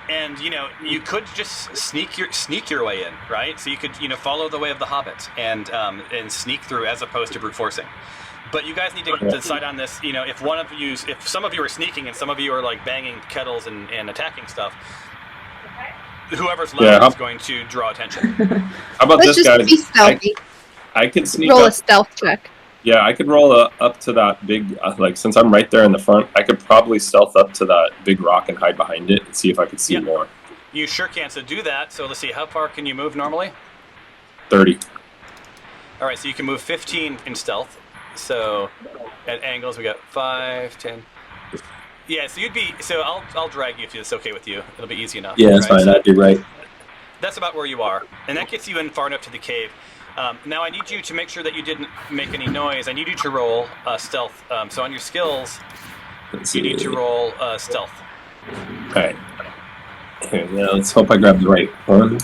And you could just sneak your way in, right? So you could follow the way of the hobbit and sneak through as opposed to brute forcing. But you guys need to decide on this. If some of you are sneaking and some of you are like banging kettles and attacking stuff, whoever's loud is going to draw attention. How about Let's this, just guys? be stealthy. I could sneak Roll up. a stealth check. Yeah, I could roll up to that big, since I'm right there in the front, I could probably stealth up to that big rock and hide behind it and see if I could see more. You sure can. So do that. So let's see, how far can you move normally? 30. All right, so you can move 15 in stealth. So at angles, we got 5, 10. Yeah, so I'll drag you if it's okay with you. It'll be easy enough. Yeah, that's fine. That'd be right. That's about where you are. And that gets you in far enough to the cave. Now I need you to make sure that you didn't make any noise. I need you to roll stealth. So on your skills, you need to roll stealth. All right. Okay, yeah, let's hope I grab the right one.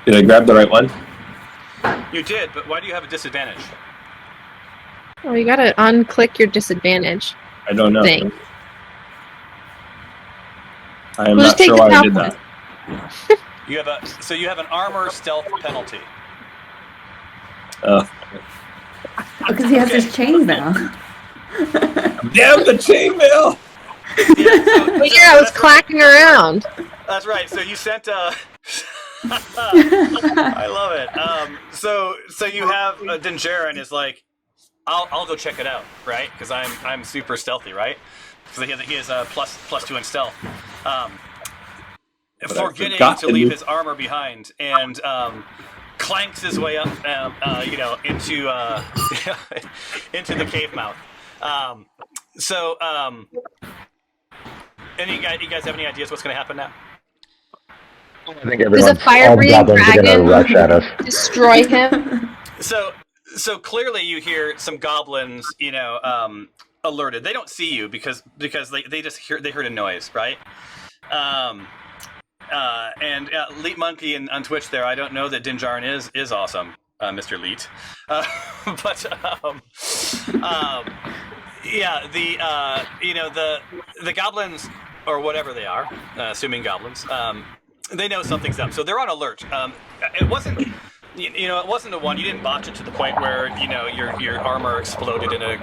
Did I grab the right one? You did, but why do you have a disadvantage? Oh, you gotta unclick your disadvantage I don't know. thing. I am We'll not just sure take the why I top did one. that. You have an armor stealth penalty. Because he has his chains now. Damn the chainmail! But yeah, I was clacking around. That's right. So you sent I love it. So you have Dinjarin is like, I'll go check it out, right? Because I'm super stealthy, right? Because he has a plus 2 in stealth. Forgetting to leave his armor behind and clanks his way up, into into the cave mouth. And you guys have any ideas what's going to happen now? I think everyone, There's a fire-breathing all goblins are going to dragon. rush at us. Destroy him. So clearly you hear some goblins, alerted. They don't see you because they just heard a noise, right? And Leet Monkey on Twitch there. I don't know that Dinjarin is awesome, Mr. Leet, but yeah, the goblins or whatever they are, assuming goblins, they know something's up, so they're on alert. It wasn't. It wasn't a one. You didn't botch it to the point where your armor exploded in an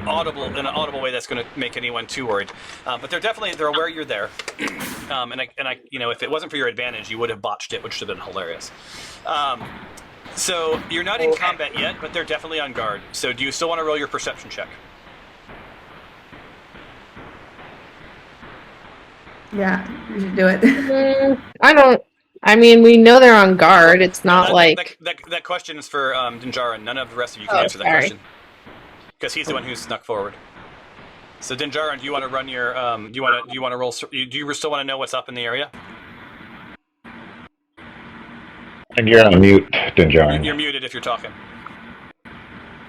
audible way that's going to make anyone too worried. But they're aware you're there. And I if it wasn't for your advantage, you would have botched it, which would have been hilarious. So you're not in combat yet, but they're definitely on guard. So do you still want to roll your perception check? Yeah, you should do it. I don't. I mean, we know they're on guard. It's not that question is for Dinjarin. None of the rest of you can answer that question because he's the one who snuck forward. So Dinjarin, do you want to run your? Do you want to roll? Do you still want to know what's up in the area? And you're on mute, Dinjarin. You're muted if you're talking.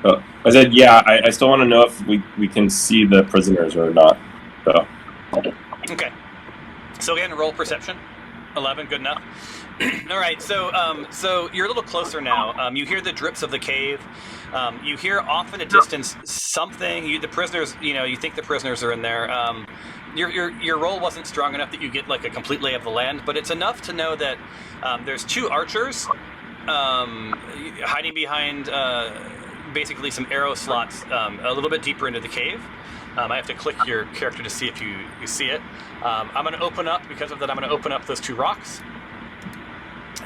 Oh, I said, yeah. I still want to know if we can see the prisoners or not. So. Okay. So again, roll perception. 11, good enough. All right, so you're a little closer now. You hear the drips of the cave. You hear off in a distance something. The prisoners, you think the prisoners are in there. Your roll wasn't strong enough that you get like a complete lay of the land, but it's enough to know that there's two archers hiding behind basically some arrow slots a little bit deeper into the cave. I have to click your character to see if you see it. I'm going to open up, because of that, I'm going to open up those two rocks.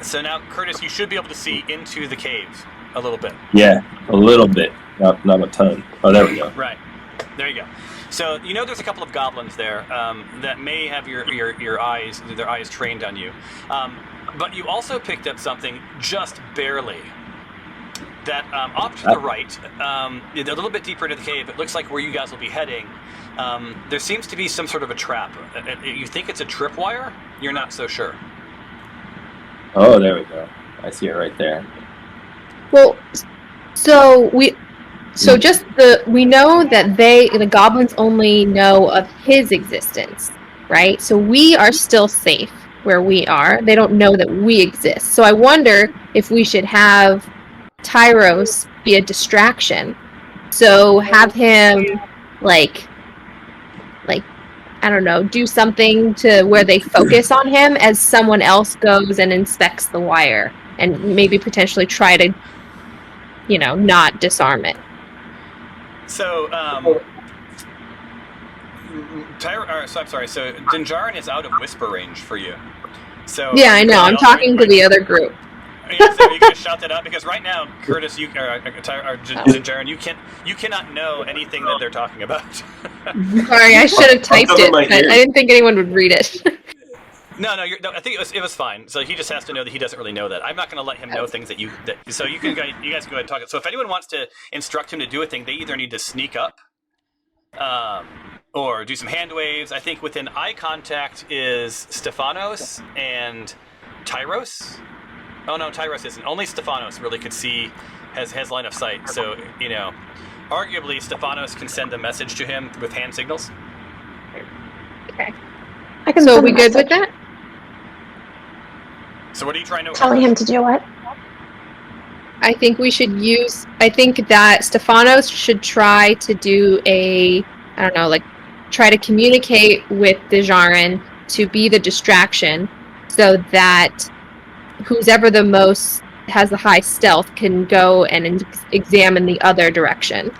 So now, Curtis, you should be able to see into the cave a little bit. Yeah, a little bit. Not a ton. Oh, there we go. Right. There you go. So, there's a couple of goblins there that may have their eyes trained on you. But you also picked up something just barely. That off to the right, a little bit deeper into the cave, it looks like where you guys will be heading. There seems to be some sort of a trap. You think it's a tripwire? You're not so sure. Oh, there we go. I see it right there. Well, we know that the goblins only know of his existence, right? So we are still safe where we are. They don't know that we exist. So I wonder if we should have Tyros be a distraction. So have him I don't know, do something to where they focus on him as someone else goes and inspects the wire and maybe potentially try to not disarm it. So I'm sorry. So Dinjarin is out of whisper range for you. So yeah, I know. I'm talking to the other group. Yeah, so you can shout that out because right now, Curtis, Dinjarin, you cannot know anything that they're talking about. Sorry, I should have typed it, but I didn't think anyone would read it. No, I think it was fine. So he just has to know that he doesn't really know that. I'm not going to let him know things that so you guys can go ahead and talk. So if anyone wants to instruct him to do a thing, they either need to sneak up, or do some hand waves. I think within eye contact is Stefanos and Tyros. Oh no, Tyros isn't. Only Stefanos really could see, has line of sight. So, arguably Stefanos can send a message to him with hand signals. Okay. So are we good with that? So what are you trying to... Telling him to do what? I think that Stefanos should try to do try to communicate with Dinjarin to be the distraction so that who's ever has the high stealth can go and examine the other direction.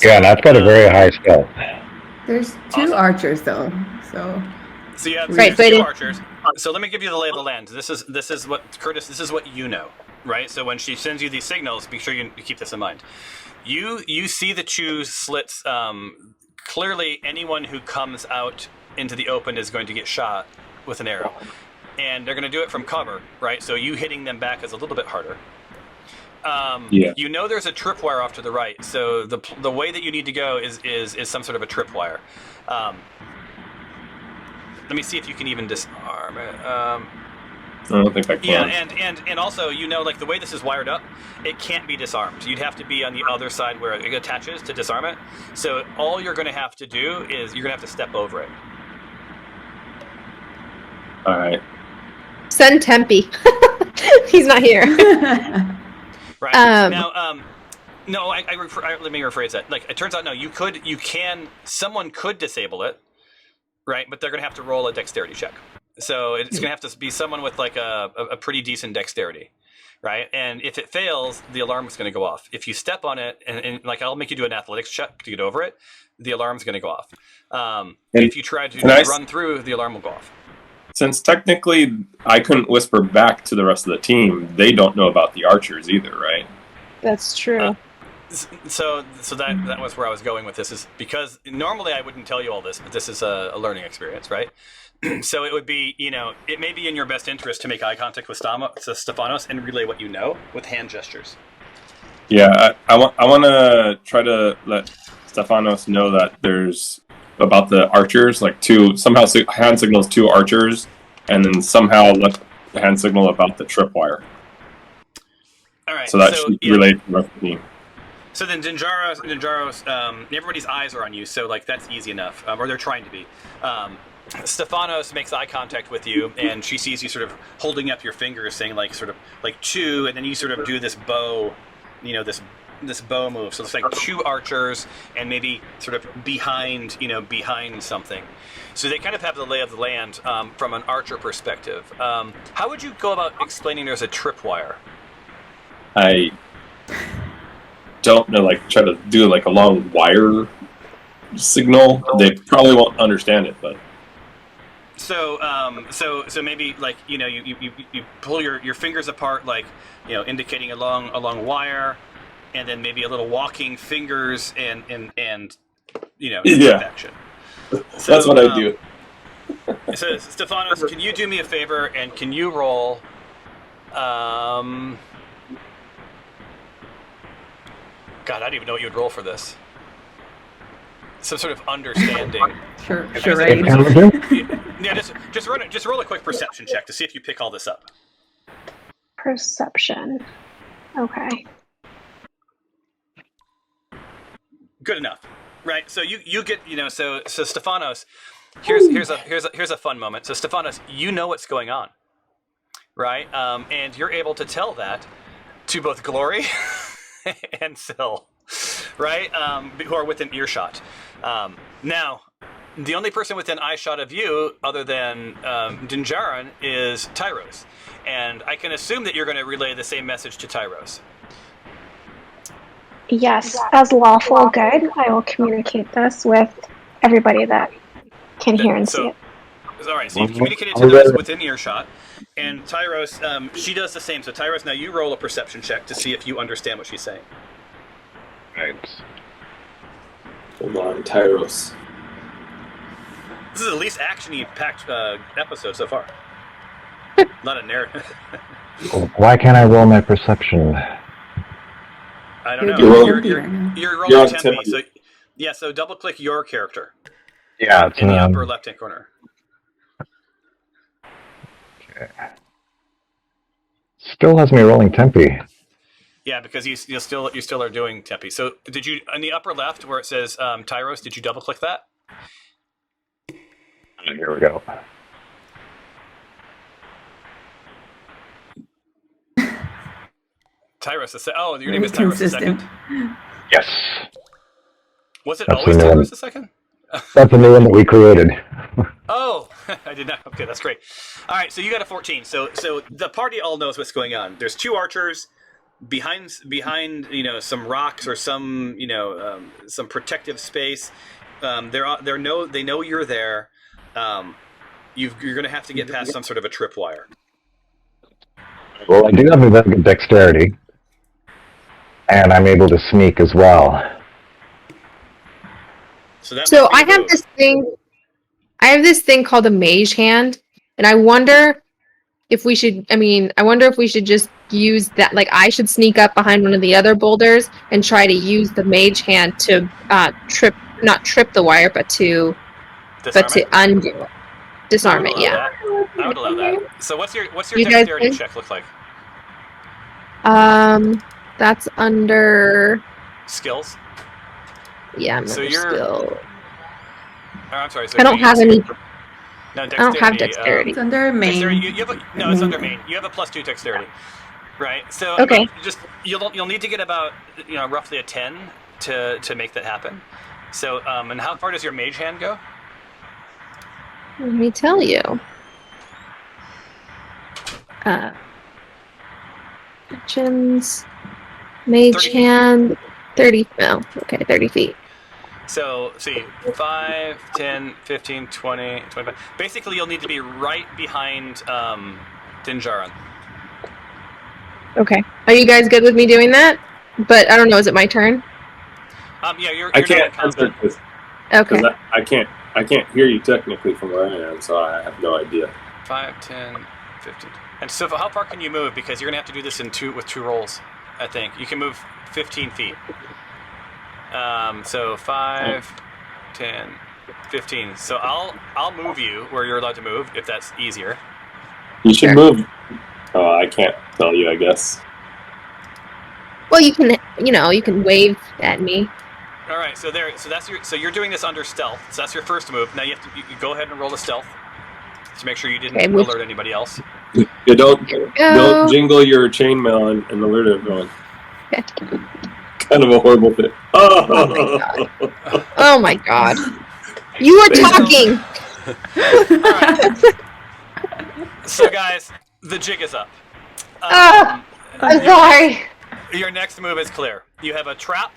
Yeah, and I've got a very high stealth. There's two archers though, so you have right, two archers. So let me give you the lay of the land. This is what Curtis. This is what you know, right? So when she sends you these signals, be sure you keep this in mind. You see the two slits. Clearly, anyone who comes out into the open is going to get shot with an arrow. And they're going to do it from cover, right? So you hitting them back is a little bit harder. You know there's a tripwire off to the right, so the way that you need to go is some sort of a tripwire. Let me see if you can even disarm it. I don't think I can. Yeah, and also, like the way this is wired up, it can't be disarmed. You'd have to be on the other side where it attaches to disarm it. So all you're going to have to do is you're going to have to step over it. All right. Send Tempe. He's not here. Right. Now, no, let me rephrase that. Like, it turns out, no, someone could disable it, right? But they're going to have to roll a dexterity check. So it's going to have to be someone with like a pretty decent dexterity, right? And if it fails, the alarm is going to go off. If you step on it, and like I'll make you do an athletics check to get over it, the alarm's going to go off. If you try to run through, the alarm will go off. Since technically I couldn't whisper back to the rest of the team, they don't know about the archers either, right? That's true. So that was where I was going with this, is because normally I wouldn't tell you all this, but this is a learning experience, right? So it would be, it may be in your best interest to make eye contact with Stefanos and relay what you know with hand gestures. Yeah, I want to try to let Stefanos know that there's about the archers, like somehow hand signals 2 archers, and then somehow let the hand signal about the tripwire. All right. So that should relate to the rest of the team. So then Dinjaro's, everybody's eyes are on you, so like that's easy enough, or they're trying to be. Stefanos makes eye contact with you, and she sees you sort of holding up your fingers, saying like sort of like 2, and then you sort of do this bow, this bow move. So it's like 2 archers and maybe sort of behind something. So they kind of have the lay of the land from an archer perspective. How would you go about explaining there's a tripwire? I don't know, like try to do like a long wire signal. They probably won't understand it, but. So maybe like you pull your fingers apart, like indicating a long wire. And then maybe a little walking fingers and action. So, that's what I do. So Stefanos, can you do me a favor and can you roll? God, I don't even know what you would roll for this. Some sort of understanding. Sure. Yeah, just roll a quick perception check to see if you pick all this up. Perception. Okay. Good enough, right? So you get so Stefanos, here's a fun moment. So Stefanos, you know what's going on, right? And you're able to tell that to both Glory and Syl, right? Who are within earshot. Now, the only person within eyeshot of you, other than Dinjaran, is Tyros, and I can assume that you're going to relay the same message to Tyros. Yes, as lawful good, I will communicate this with everybody that can hear and see it. All right, so you've communicated to those within earshot, and Tyros, she does the same. So Tyros, now you roll a perception check to see if you understand what she's saying. Right. Hold on, Tyros. This is the least action-y packed episode so far. Not a narrative. Why can't I roll my perception? I don't know. You're rolling on Tempe. So double click your character. Yeah, it's in the upper left hand corner. Okay. Still has me rolling Tempe. Yeah, because you still are doing Tempe. So did you in the upper left where it says Tyros? Did you double click that? Here we go. Tyros. Oh, your name is Tyros II? Yes. Was it always Tyros II? That's a new one that we created. Oh, I did not. Okay, that's great. All right, so you got a 14. So the party all knows what's going on. There's 2 archers behind some rocks or some some protective space. They know you're there. You're going to have to get past some sort of a tripwire. Well, I do have a very good dexterity, and I'm able to sneak as well. So I have this thing. I have this thing called a mage hand, and I wonder if we should. I wonder if we should just use that. Like, I should sneak up behind one of the other boulders and try to use the mage hand to not trip the wire, but to undo it. disarm it. Yeah. I would allow that. So what's your You guys dexterity think? check look like? That's under. Skills. Yeah, I'm So under you're- skill. Oh, I'm sorry. So I don't have any. No, I don't have dexterity. dexterity. It's under main. Dexterity, you have no, it's under main. You have a +2 dexterity, right? So Okay. just you'll need to get about roughly a 10 to make that happen. So and how far does your mage hand go? Let me tell you. Actions. Mage 30 feet. hand. 30. Oh, okay, 30 feet. So see 5, 10, 15, 20, 25. Basically, you'll need to be right behind Dinjarin. Okay. Are you guys good with me doing that? But I don't know. Is it my turn? Yeah, you're I not can't in combat. answer because Okay. I can't hear you technically from where I am, so I have no idea. 5, 10, 15. And so how far can you move? Because you're going to have to do this with two rolls, I think. You can move 15 feet. So 5, 10, 15. So I'll move you where you're allowed to move, if that's easier. You should Sure. move. Oh, I can't tell you, I guess. Well, you can wave at me. All right, so you're doing this under stealth. So that's your first move. Now you go ahead and roll a stealth to make sure you didn't alert anybody else. You don't Go. jingle your chainmail and alert everyone. Okay. Kind of a horrible thing. Oh my god. You are talking! All right. So guys, the jig is up. I'm sorry. Your next move is clear. You have a trap.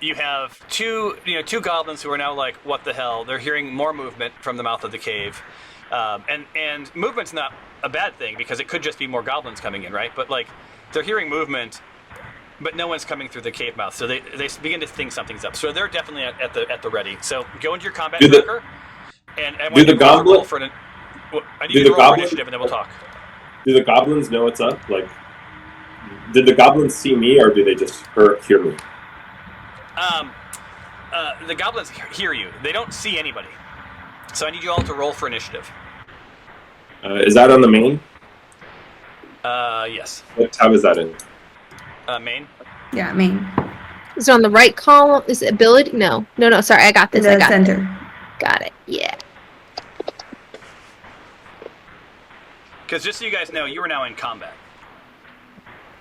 You have two goblins who are now like, what the hell? They're hearing more movement from the mouth of the cave. And movement's not a bad thing because it could just be more goblins coming in, right? But like, they're hearing movement, but no one's coming through the cave mouth. So they begin to think something's up. So they're definitely at the ready. So go into your combat tracker. And I want you to roll for I need you to roll for initiative and then we'll talk. Do the goblins know what's up? Like, did the goblins see me or do they just hear me? The goblins hear you. They don't see anybody. So I need you all to roll for initiative. Is that on the main? Yes. What tab is that in? Main. Yeah, main. Is it on the right column? Is it ability? No. Sorry, I got this. The I got center. it. Got it. Yeah. Because just so you guys know, you are now in combat.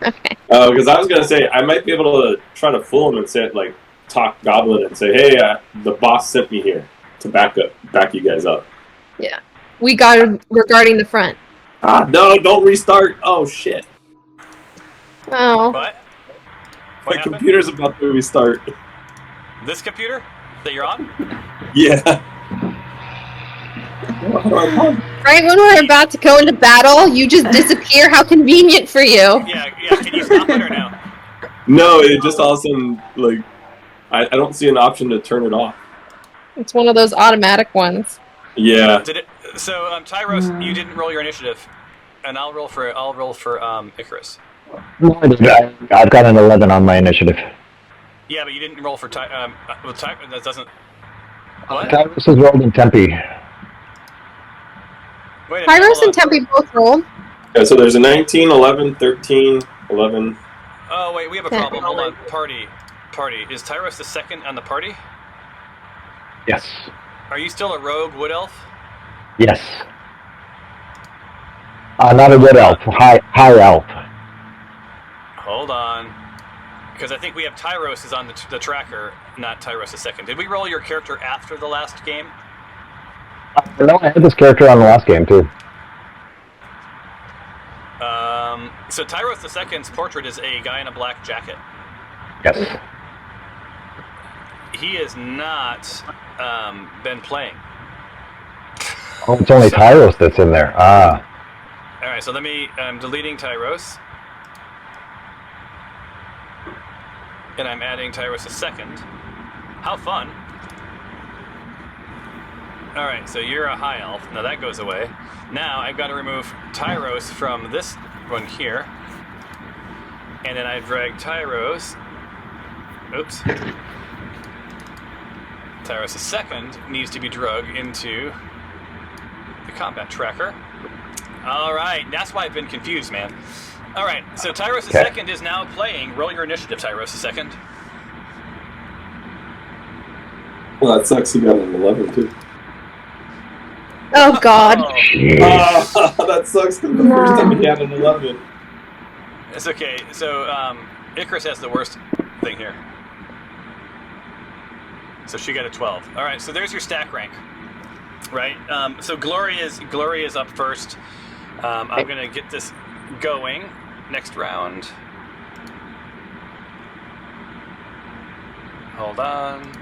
Okay. Because I was going to say, I might be able to try to fool him and say, like, talk goblin and say, hey, the boss sent me here to back you guys up. Yeah. We're guarding the front. No, don't restart. Oh, shit. Oh. What? My happened? computer's about to restart. This computer that you're on? Yeah. Right when we're about to go into battle, you just disappear. How convenient for you. Yeah. Can you stop it or no? No, it just all of a sudden, like, I don't see an option to turn it off. It's one of those automatic ones. Yeah. Did it? So, Tyros, you didn't roll your initiative, and I'll roll for Icarus. No, I've got an 11 on my initiative. Yeah, but you didn't roll for that doesn't. What? Tyrus is rolled in Tempe. Wait a minute, Pyros hold and Tempe both rolled. Yeah, so there's a 19, 11, 13, 11. Oh wait, we have a problem. Hold on. Party. Is Tyros the second on the party? Yes. Are you still a rogue wood elf? Yes. Not a wood elf. High elf. Hold on. Because I think we have Tyros is on the tracker, not Tyros the second. Did we roll your character after the last game? No, I had this character on the last game, too. So Tyros the second's portrait is a guy in a black jacket. Yes. He has not been playing. Oh, it's only Tyros that's in there. Ah. All right, so I'm deleting Tyros. And I'm adding Tyros a second. How fun. All right, so you're a high elf. Now that goes away. Now I've got to remove Tyros from this one here. And then I drag Tyros. Oops. Tyros a second needs to be dragged into the combat tracker. All right, that's why I've been confused, man. All right, so Tyros the Second is now playing. Roll your initiative, Tyros the Second. Well, that sucks. You got an 11 too. Oh God. That sucks. Because the first time he had an 11. It's okay. So Icarus has the worst thing here. So she got a 12. All right, so there's your stack rank. Right. So Glory is up first. I'm gonna get this going next round. Hold on.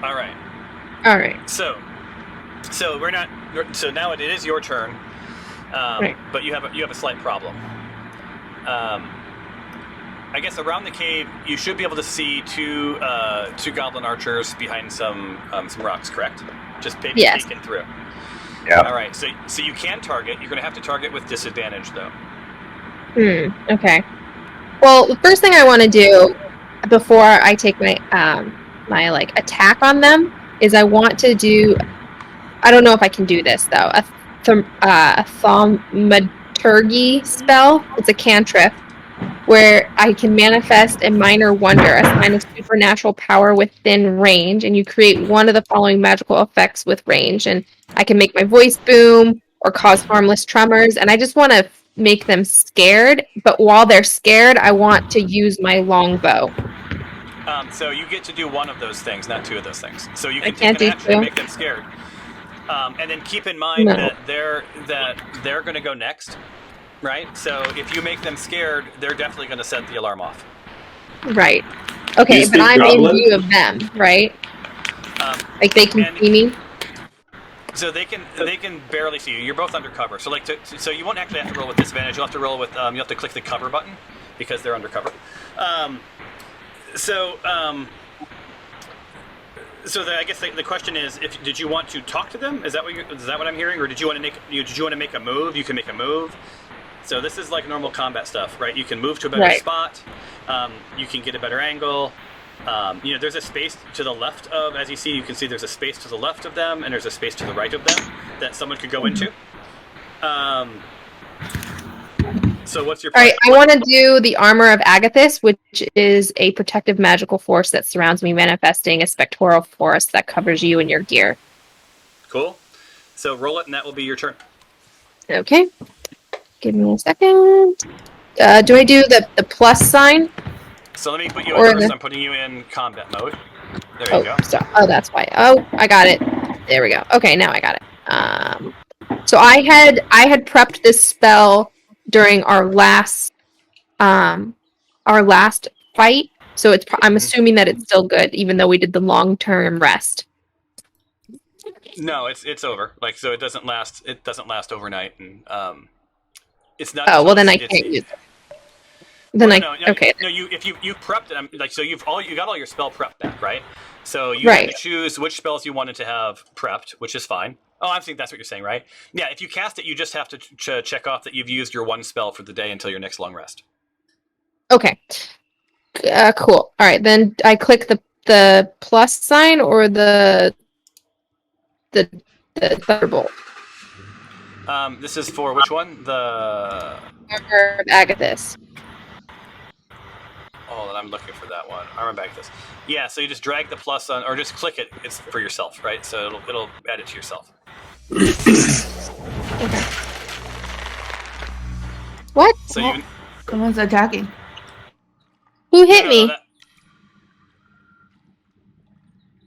All right. All right. So we're not. So now it is your turn. Right. But you have a slight problem. I guess around the cave you should be able to see two goblin archers behind some rocks. Correct? Just peeking through. Yeah. All right. So you can target. You're going to have to target with disadvantage though. Okay. Well, the first thing I want to do before I take my my like attack on them is I want to do. I don't know if I can do this though. A thaumaturgy spell. It's a cantrip where I can manifest a minor wonder, a sign of supernatural power within range, and you create one of the following magical effects with range. And I can make my voice boom or cause harmless tremors, and I just want to make them scared. But while they're scared, I want to use my longbow. So you get to do one of those things, not two of those things. So you can take an action and make them scared. And then keep in mind that they're going to go next, right? So if you make them scared, they're definitely going to set the alarm off. Right. Okay, but I'm in view of them, right? Like they can see me. So they can barely see you. You're both undercover. So so you won't actually have to roll with disadvantage. You'll have to roll with you have to click the cover button because they're undercover. So I guess the question is, did you want to talk to them? Is that what I'm hearing, or did you want to make a move? You can make a move. So this is like normal combat stuff, right? You can move to a better spot. You can get a better angle. There's a space to the left of, as you can see there's a space to the left of them, and there's a space to the right of them that someone could go into. So what's your plan? All right, I want to do the Armor of Agathis, which is a protective magical force that surrounds me, manifesting a spectral force that covers you and your gear. Cool. So roll it, and that will be your turn. Okay. Give me a second. Do I do the plus sign? So let me put you in first. I'm putting you in combat mode. There you go. That's why. Oh, I got it. There we go. Okay, now I got it. So I had prepped this spell during our last fight. So I'm assuming that it's still good, even though we did the long-term rest. No, it's over. So it doesn't last. It doesn't last overnight, and it's not. Oh well, then I can't use it. Then okay. No, if you prepped it, so you got all your spell prep back, right? So you had to choose which spells you wanted to have prepped, which is fine. Oh, I think that's what you're saying, right? Yeah, if you cast it, you just have to check off that you've used your one spell for the day until your next long rest. Okay. Cool. All right, then I click the plus sign or the thunderbolt. This is for which one? The Armor of Agathis. Oh, I'm looking for that one. Armor of Agathis. Yeah, so you just drag the plus on, or just click it. It's for yourself, right? So it'll add it to yourself. Okay. What? So Someone's attacking. Who hit me?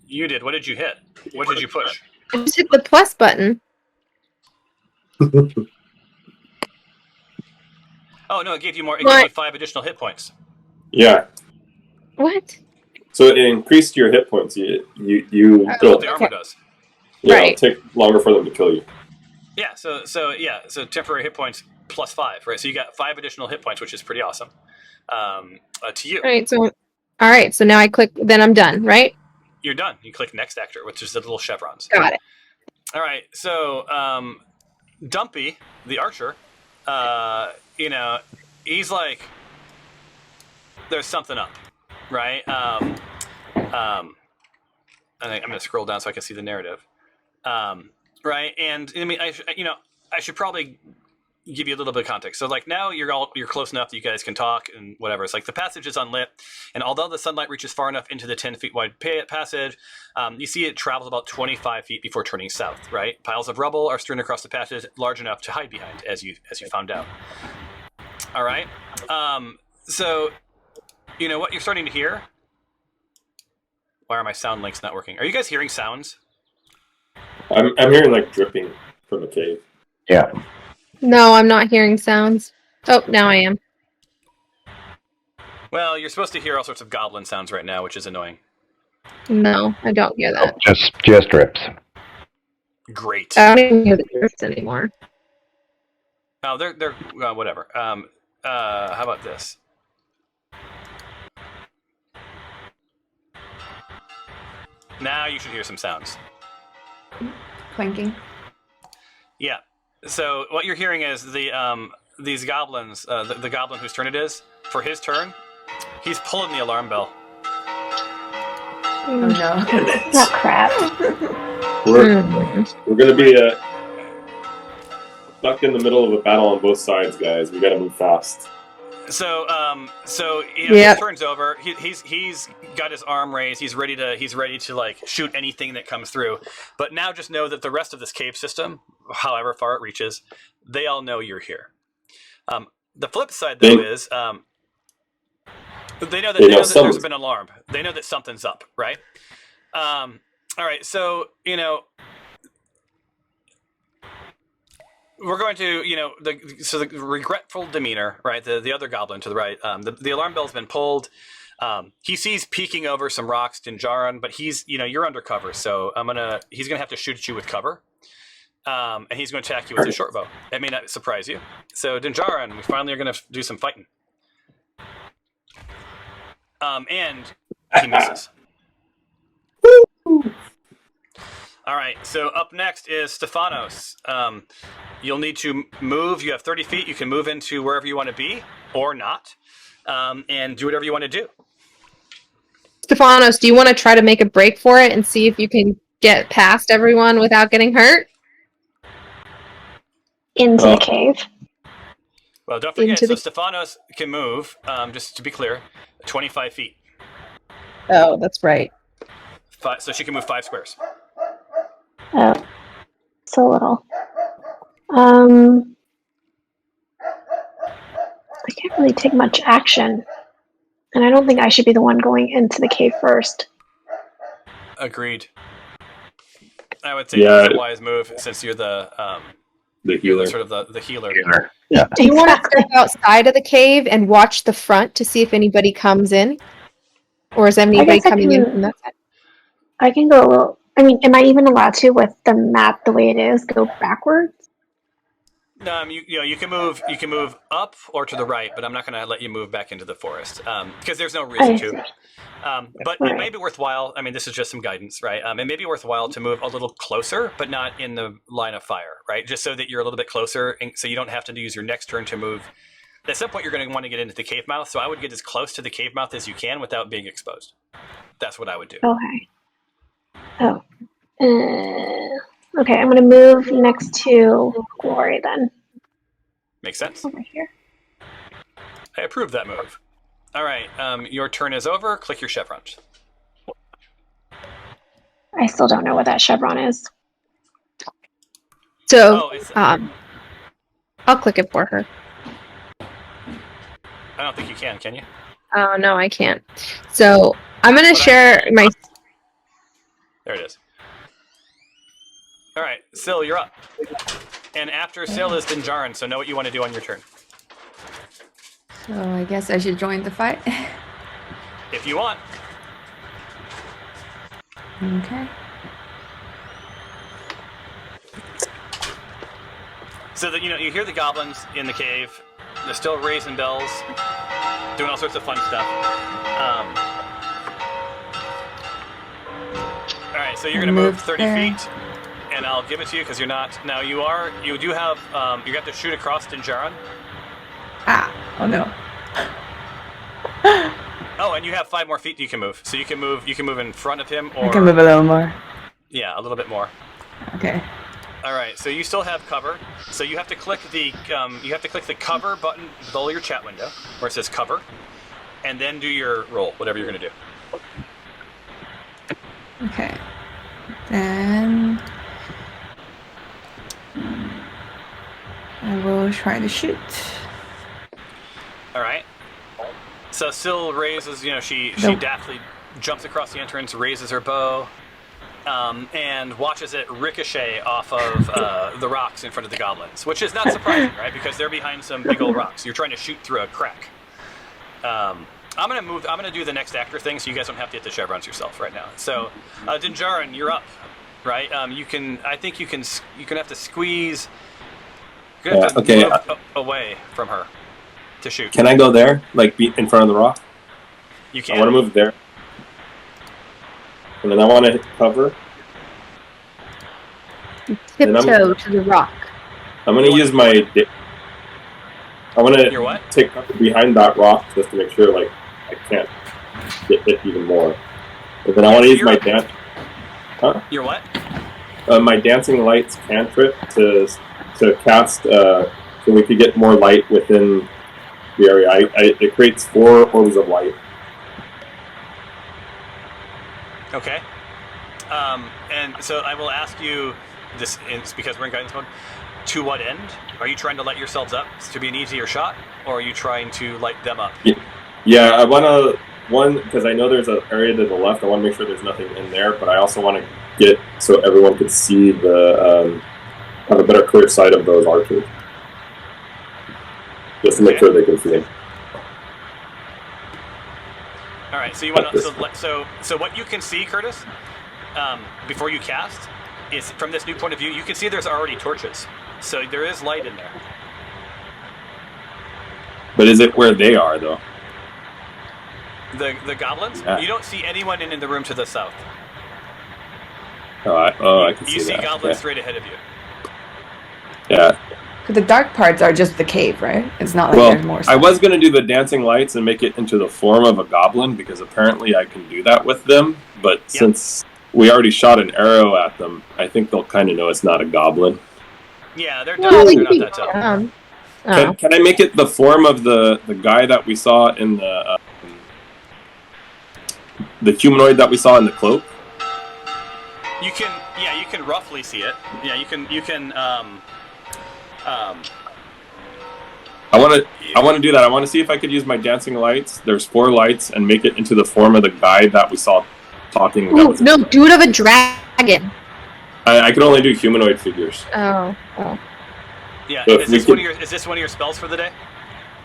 You did. What did you hit? What did you push? I just hit the plus button. Oh no! It gave you more. It gave you 5 additional hit points. Yeah. What? So it increased your hit points. That's what the armor does. Yeah, it'll take longer for them to kill you. Yeah. So temporary hit points plus 5, right? So you got 5 additional hit points, which is pretty awesome. To you. All right. So now I click. Then I'm done. Right? You're done. You click next actor, which is the little chevrons. Got it. All right. So Dumpy, the archer, he's like, there's something up, right? I think I'm going to scroll down so I can see the narrative, right? And I mean, I should probably give you a little bit of context. So like now you're close enough that you guys can talk and whatever. It's like the passage is unlit, and although the sunlight reaches far enough into the 10 feet wide passage, you see it travels about 25 feet before turning south. Right, piles of rubble are strewn across the passage, large enough to hide behind, as you found out. All right. So what you're starting to hear. Why are my sound links not working? Are you guys hearing sounds? I'm hearing like dripping from the cave. Yeah. No, I'm not hearing sounds. Oh, now I am. Well, you're supposed to hear all sorts of goblin sounds right now, which is annoying. No, I don't hear that. Just drips. Great. I don't even hear the drips anymore. Oh, they're whatever. How about this? Now you should hear some sounds. Clanking. Yeah. So what you're hearing is these goblins, the goblin whose turn it is, for his turn, he's pulling the alarm bell. Oh no. Not crap. We're going to be stuck in the middle of a battle on both sides, guys. We got to move fast. So his turn's over. He's got his arm raised. He's ready to like shoot anything that comes through. But now just know that the rest of this cave system, however far it reaches, they all know you're here. The flip side though is they know that there's been an alarm. They know that something's up, right? All right, so we're going to, the regretful demeanor, right? The other goblin to the right. The alarm bell's been pulled. He sees peeking over some rocks Dinjarin, but he's, you're undercover, so he's gonna have to shoot at you with cover, and he's going to attack you with a short bow. That may not surprise you. So Dinjarin, we finally are going to do some fighting. And he misses. All right, so up next is Stephanos. You'll need to move. You have 30 feet. You can move into wherever you want to be or not, and do whatever you want to do. Stephanos, do you want to try to make a break for it and see if you can get past everyone without getting hurt? Into the cave. Well, don't forget, Stephanos can move, just to be clear, 25 feet. Oh, that's right. So she can move 5 squares. Oh, so little. I can't really take much action. And I don't think I should be the one going into the cave first. Agreed. I would say that's a wise move since you're the healer. Sort of the healer. Yeah. Do you want to step outside of the cave and watch the front to see if anybody comes in? Or is anybody coming in from that side? I can go a little... I mean, am I even allowed to, with the map the way it is, go backwards? No, you can move. You can move up or to the right, but I'm not going to let you move back into the forest because there's no reason to. But it may be worthwhile. I mean, this is just some guidance, right? It may be worthwhile to move a little closer, but not in the line of fire, right? Just so that you're a little bit closer, and so you don't have to use your next turn to move. At some point, you're going to want to get into the cave mouth, so I would get as close to the cave mouth as you can without being exposed. That's what I would do. Okay. Oh. Okay, I'm going to move next to Glory then. Makes sense. Over here. I approve that move. All right, your turn is over. Click your chevron. I still don't know what that chevron is. So, I'll click it for her. I don't think you can you? Oh, no, I can't. So, I'm going to share my... There it is. All right, Syl, you're up. And after Syl is Dinjarin, so know what you want to do on your turn. So I guess I should join the fight. If you want. Okay. So that you hear the goblins in the cave. They're still raising bells, doing all sorts of fun stuff. All right, so you're going to move 30 feet. And I'll give it to you because you're not. Now you do have. You have to shoot across Dinjarin. Ah! Oh no. Oh, and you have 5 more feet you can move. So you can move in front of him, or I can move a little more. Yeah, a little bit more. Okay. All right, so you still have cover. So you have to click the cover button below your chat window where it says cover, and then do your roll, whatever you're gonna do. Okay. Then I will try to shoot. All right. So Syl raises, she Nope. daftly jumps across the entrance, raises her bow, and watches it ricochet off of the rocks in front of the goblins, which is not surprising, right? Because they're behind some big old rocks. You're trying to shoot through a crack. I'm gonna do the next actor thing, so you guys don't have to hit the chevrons yourself right now. So, Dinjarin, you're up, right? You can have to squeeze. You're gonna have to move away from her to shoot. Can I go there, like be in front of the rock? You can. I want to move there, and then I want to hit cover. Tiptoe to the rock. I'm gonna use my. I want Your what? to take cover behind that rock just to make sure, like, I can't get hit even more. But then I want to use my dance. Huh? Your what? My dancing lights cantrip to cast, so we could get more light within the area. It creates 4 orbs of light. Okay. And so I will ask you this, it's because we're in guidance mode. To what end? Are you trying to light yourselves up to be an easier shot, or are you trying to light them up? Yeah, I want to, because I know there's an area to the left, I want to make sure there's nothing in there, but I also want to get so everyone could see have a better clear sight of those archers. Just to make sure they can see them. All right, so you want to, so what you can see, Curtis, before you cast, is from this new point of view, you can see there's already torches. So there is light in there. But is it where they are, though? The goblins? Yeah. You don't see anyone in the room to the south. I can see that. You see goblins straight ahead of you. Yeah. But the dark parts are just the cave, right? It's not like there's more stuff. I was going to do the dancing lights and make it into the form of a goblin, because apparently I can do that with them, but since we already shot an arrow at them, I think they'll kind of know it's not a goblin. Yeah, they're not that tough. Can I make it the form of the guy that we saw in the humanoid that we saw in the cloak? You can roughly see it. Yeah, you can I want to do that. I want to see if I could use my dancing lights. There's 4 lights, and make it into the form of the guy that we saw talking. Ooh, no, do it of a dragon. I can only do humanoid figures. Oh. Yeah, So is this one of your spells for the day?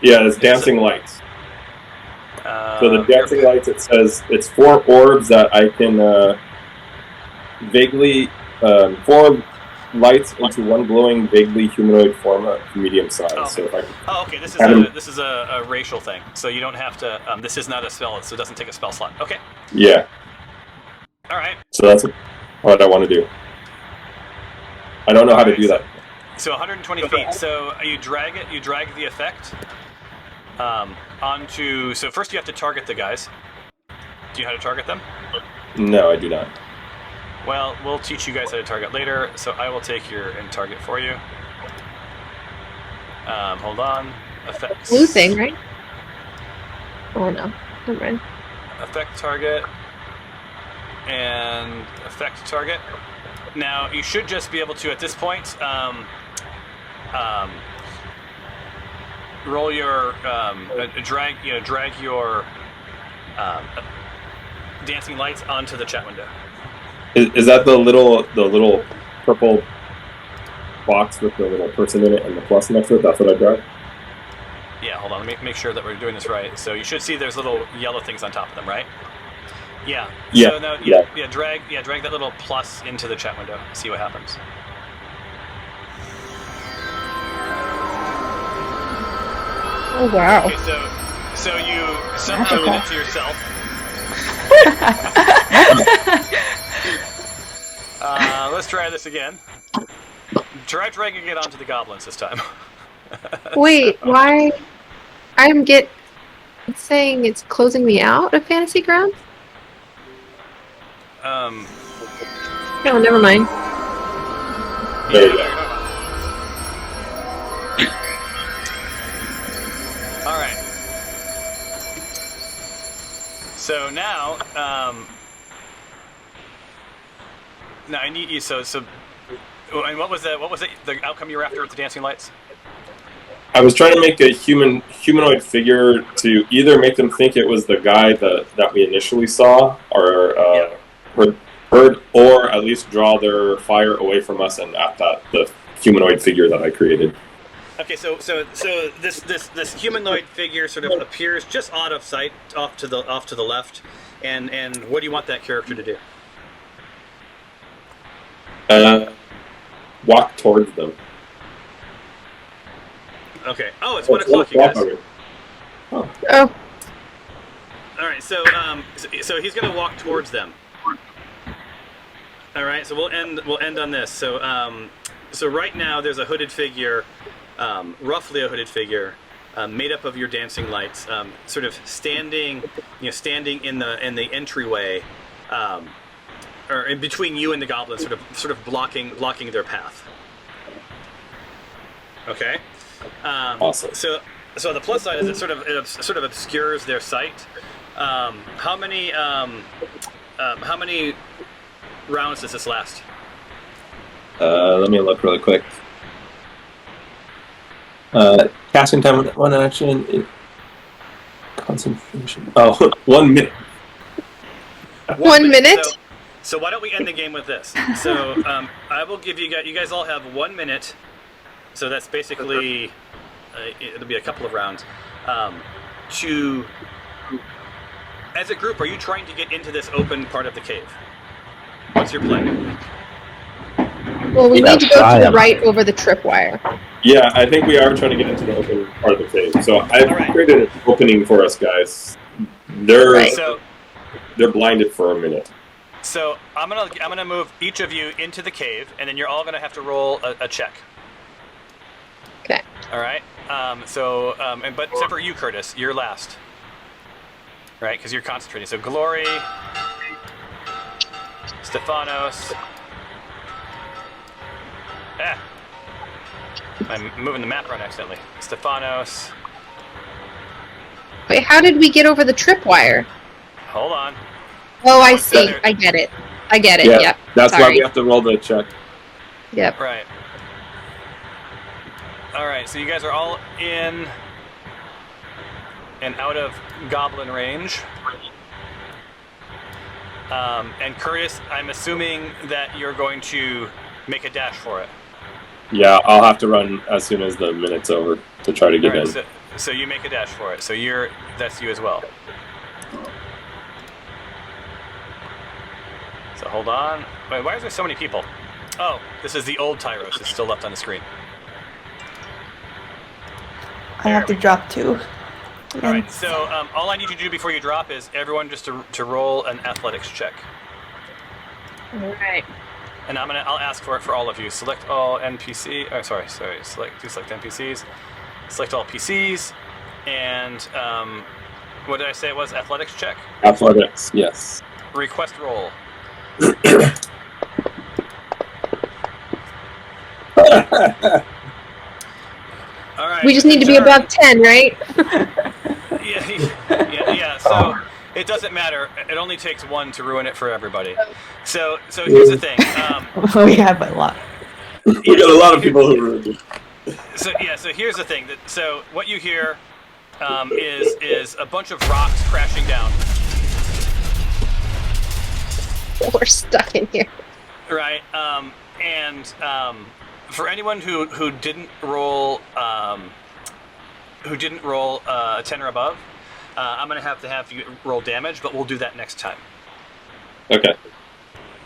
Yeah, it's dancing lights. So the dancing lights, it says it's 4 orbs that I can vaguely 4 lights into one glowing, vaguely humanoid form of medium size. Oh, okay. So if I okay. This is a racial thing, so you don't have to. This is not a spell, so it doesn't take a spell slot. Okay. Yeah. All right. So that's what I want to do. I don't know how to do that. So 120 feet. So you drag it. You drag the effect onto. So first you have to target the guys. Do you know how to target them? No, I do not. Well, we'll teach you guys how to target later, so I will take your and target for you. Hold on. Effects. Blue thing, right? Oh no, never mind. Effect target. And effect target. Now, you should just be able to, at this point, roll your, drag your dancing lights onto the chat window. Is that the little purple box with the little person in it and the plus next to it? That's what I dragged? Yeah, hold on. Let me make sure that we're doing this right. So you should see there's little yellow things on top of them, right? Yeah. Yeah. So now, drag that little plus into the chat window. See what happens. Oh wow. Okay, so you somehow did it to yourself. Let's try this again. Try dragging it onto the goblins this time. Wait, why? It's saying it's closing me out of Fantasy Grounds? No, never mind. There you go. All right. So now, now I need you. So, and what was that? What was it? The outcome you were after with the dancing lights? I was trying to make a humanoid figure to either make them think it was the guy that we initially saw, or heard, or at least draw their fire away from us and at the humanoid figure that I created. Okay, so this humanoid figure sort of appears just out of sight, off to the left, and what do you want that character to do? Walk towards them. Okay. Oh, it's 1 o'clock, you guys. Oh. All right. So so he's gonna walk towards them. All right. So we'll end on this. So so right now there's a hooded figure, roughly a hooded figure, made up of your dancing lights, sort of standing in the entryway, or in between you and the goblins, sort of blocking their path. Okay. Awesome. So the plus side is it sort of obscures their sight. How many rounds does this last? Let me look really quick. Casting time, 1 action. Concentration. Oh, 1 minute. 1 minute? So why don't we end the game with this? So I will give you guys all have 1 minute. So that's basically, it'll be a couple of rounds. As a group, are you trying to get into this open part of the cave? What's your plan? Well, we need to go to the right over the tripwire. Yeah, I think we are trying to get into the open part of the cave. So I've created an opening for us guys. They're blinded for a minute. So I'm gonna move each of you into the cave, and then you're all gonna have to roll a check. Okay. All right. But except for you, Curtis, you're last. Right, because you're concentrating. So Glory, Stephanos. I'm moving the map around accidentally. Stephanos. Wait, how did we get over the tripwire? Hold on. Oh, I see. I get it. Yeah, yep. That's why we have to roll the check. Yep. Right. All right, so you guys are all in and out of goblin range. And Curtis, I'm assuming that you're going to make a dash for it. Yeah, I'll have to run as soon as the minute's over to try to get in. So you make a dash for it. So that's you as well. So hold on. Wait, why is there so many people? Oh, this is the old Tyros. It's still left on the screen. I have to drop 2. All right. So all I need you to do before you drop is everyone just to roll an athletics check. All right. And I'll ask for it for all of you. Select all NPC. Oh, sorry. Select NPCs. Select all PCs. And what did I say it was? Athletics check. Athletics. Yes. Request roll. All right. We just need to be above 10, right? Yeah. So it doesn't matter. It only takes 1 to ruin it for everybody. So here's the thing. We have a lot. We got a lot of people who ruined it. So here's the thing. So what you hear is a bunch of rocks crashing down. We're stuck in here. Right. For anyone who didn't roll a 10 or above, I'm gonna have to have you roll damage, but we'll do that next time. Okay.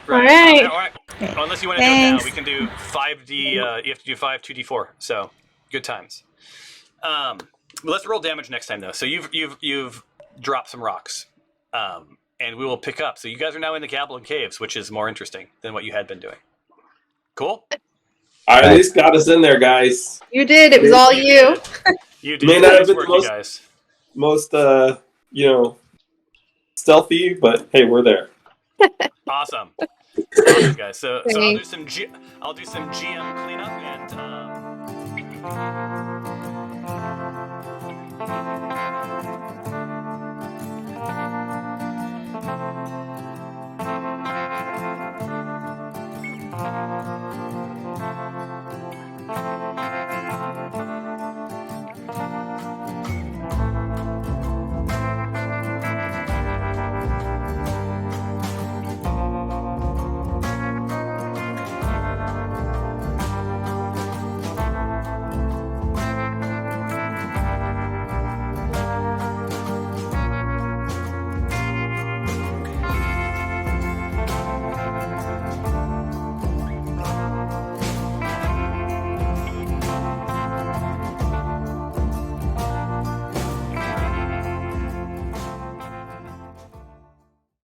Right. All right. Well, unless you want to do it now, we can do 5D. You have to do 5 2d4. So good times. Let's roll damage next time though. So you've dropped some rocks, and we will pick up. So you guys are now in the Goblin Caves, which is more interesting than what you had been doing. Cool. I at least got us in there, guys. You did. It was all you. You did. Nice work, you guys. most stealthy, but hey, we're there. Awesome. Awesome, guys. So I'll do some GM cleanup and.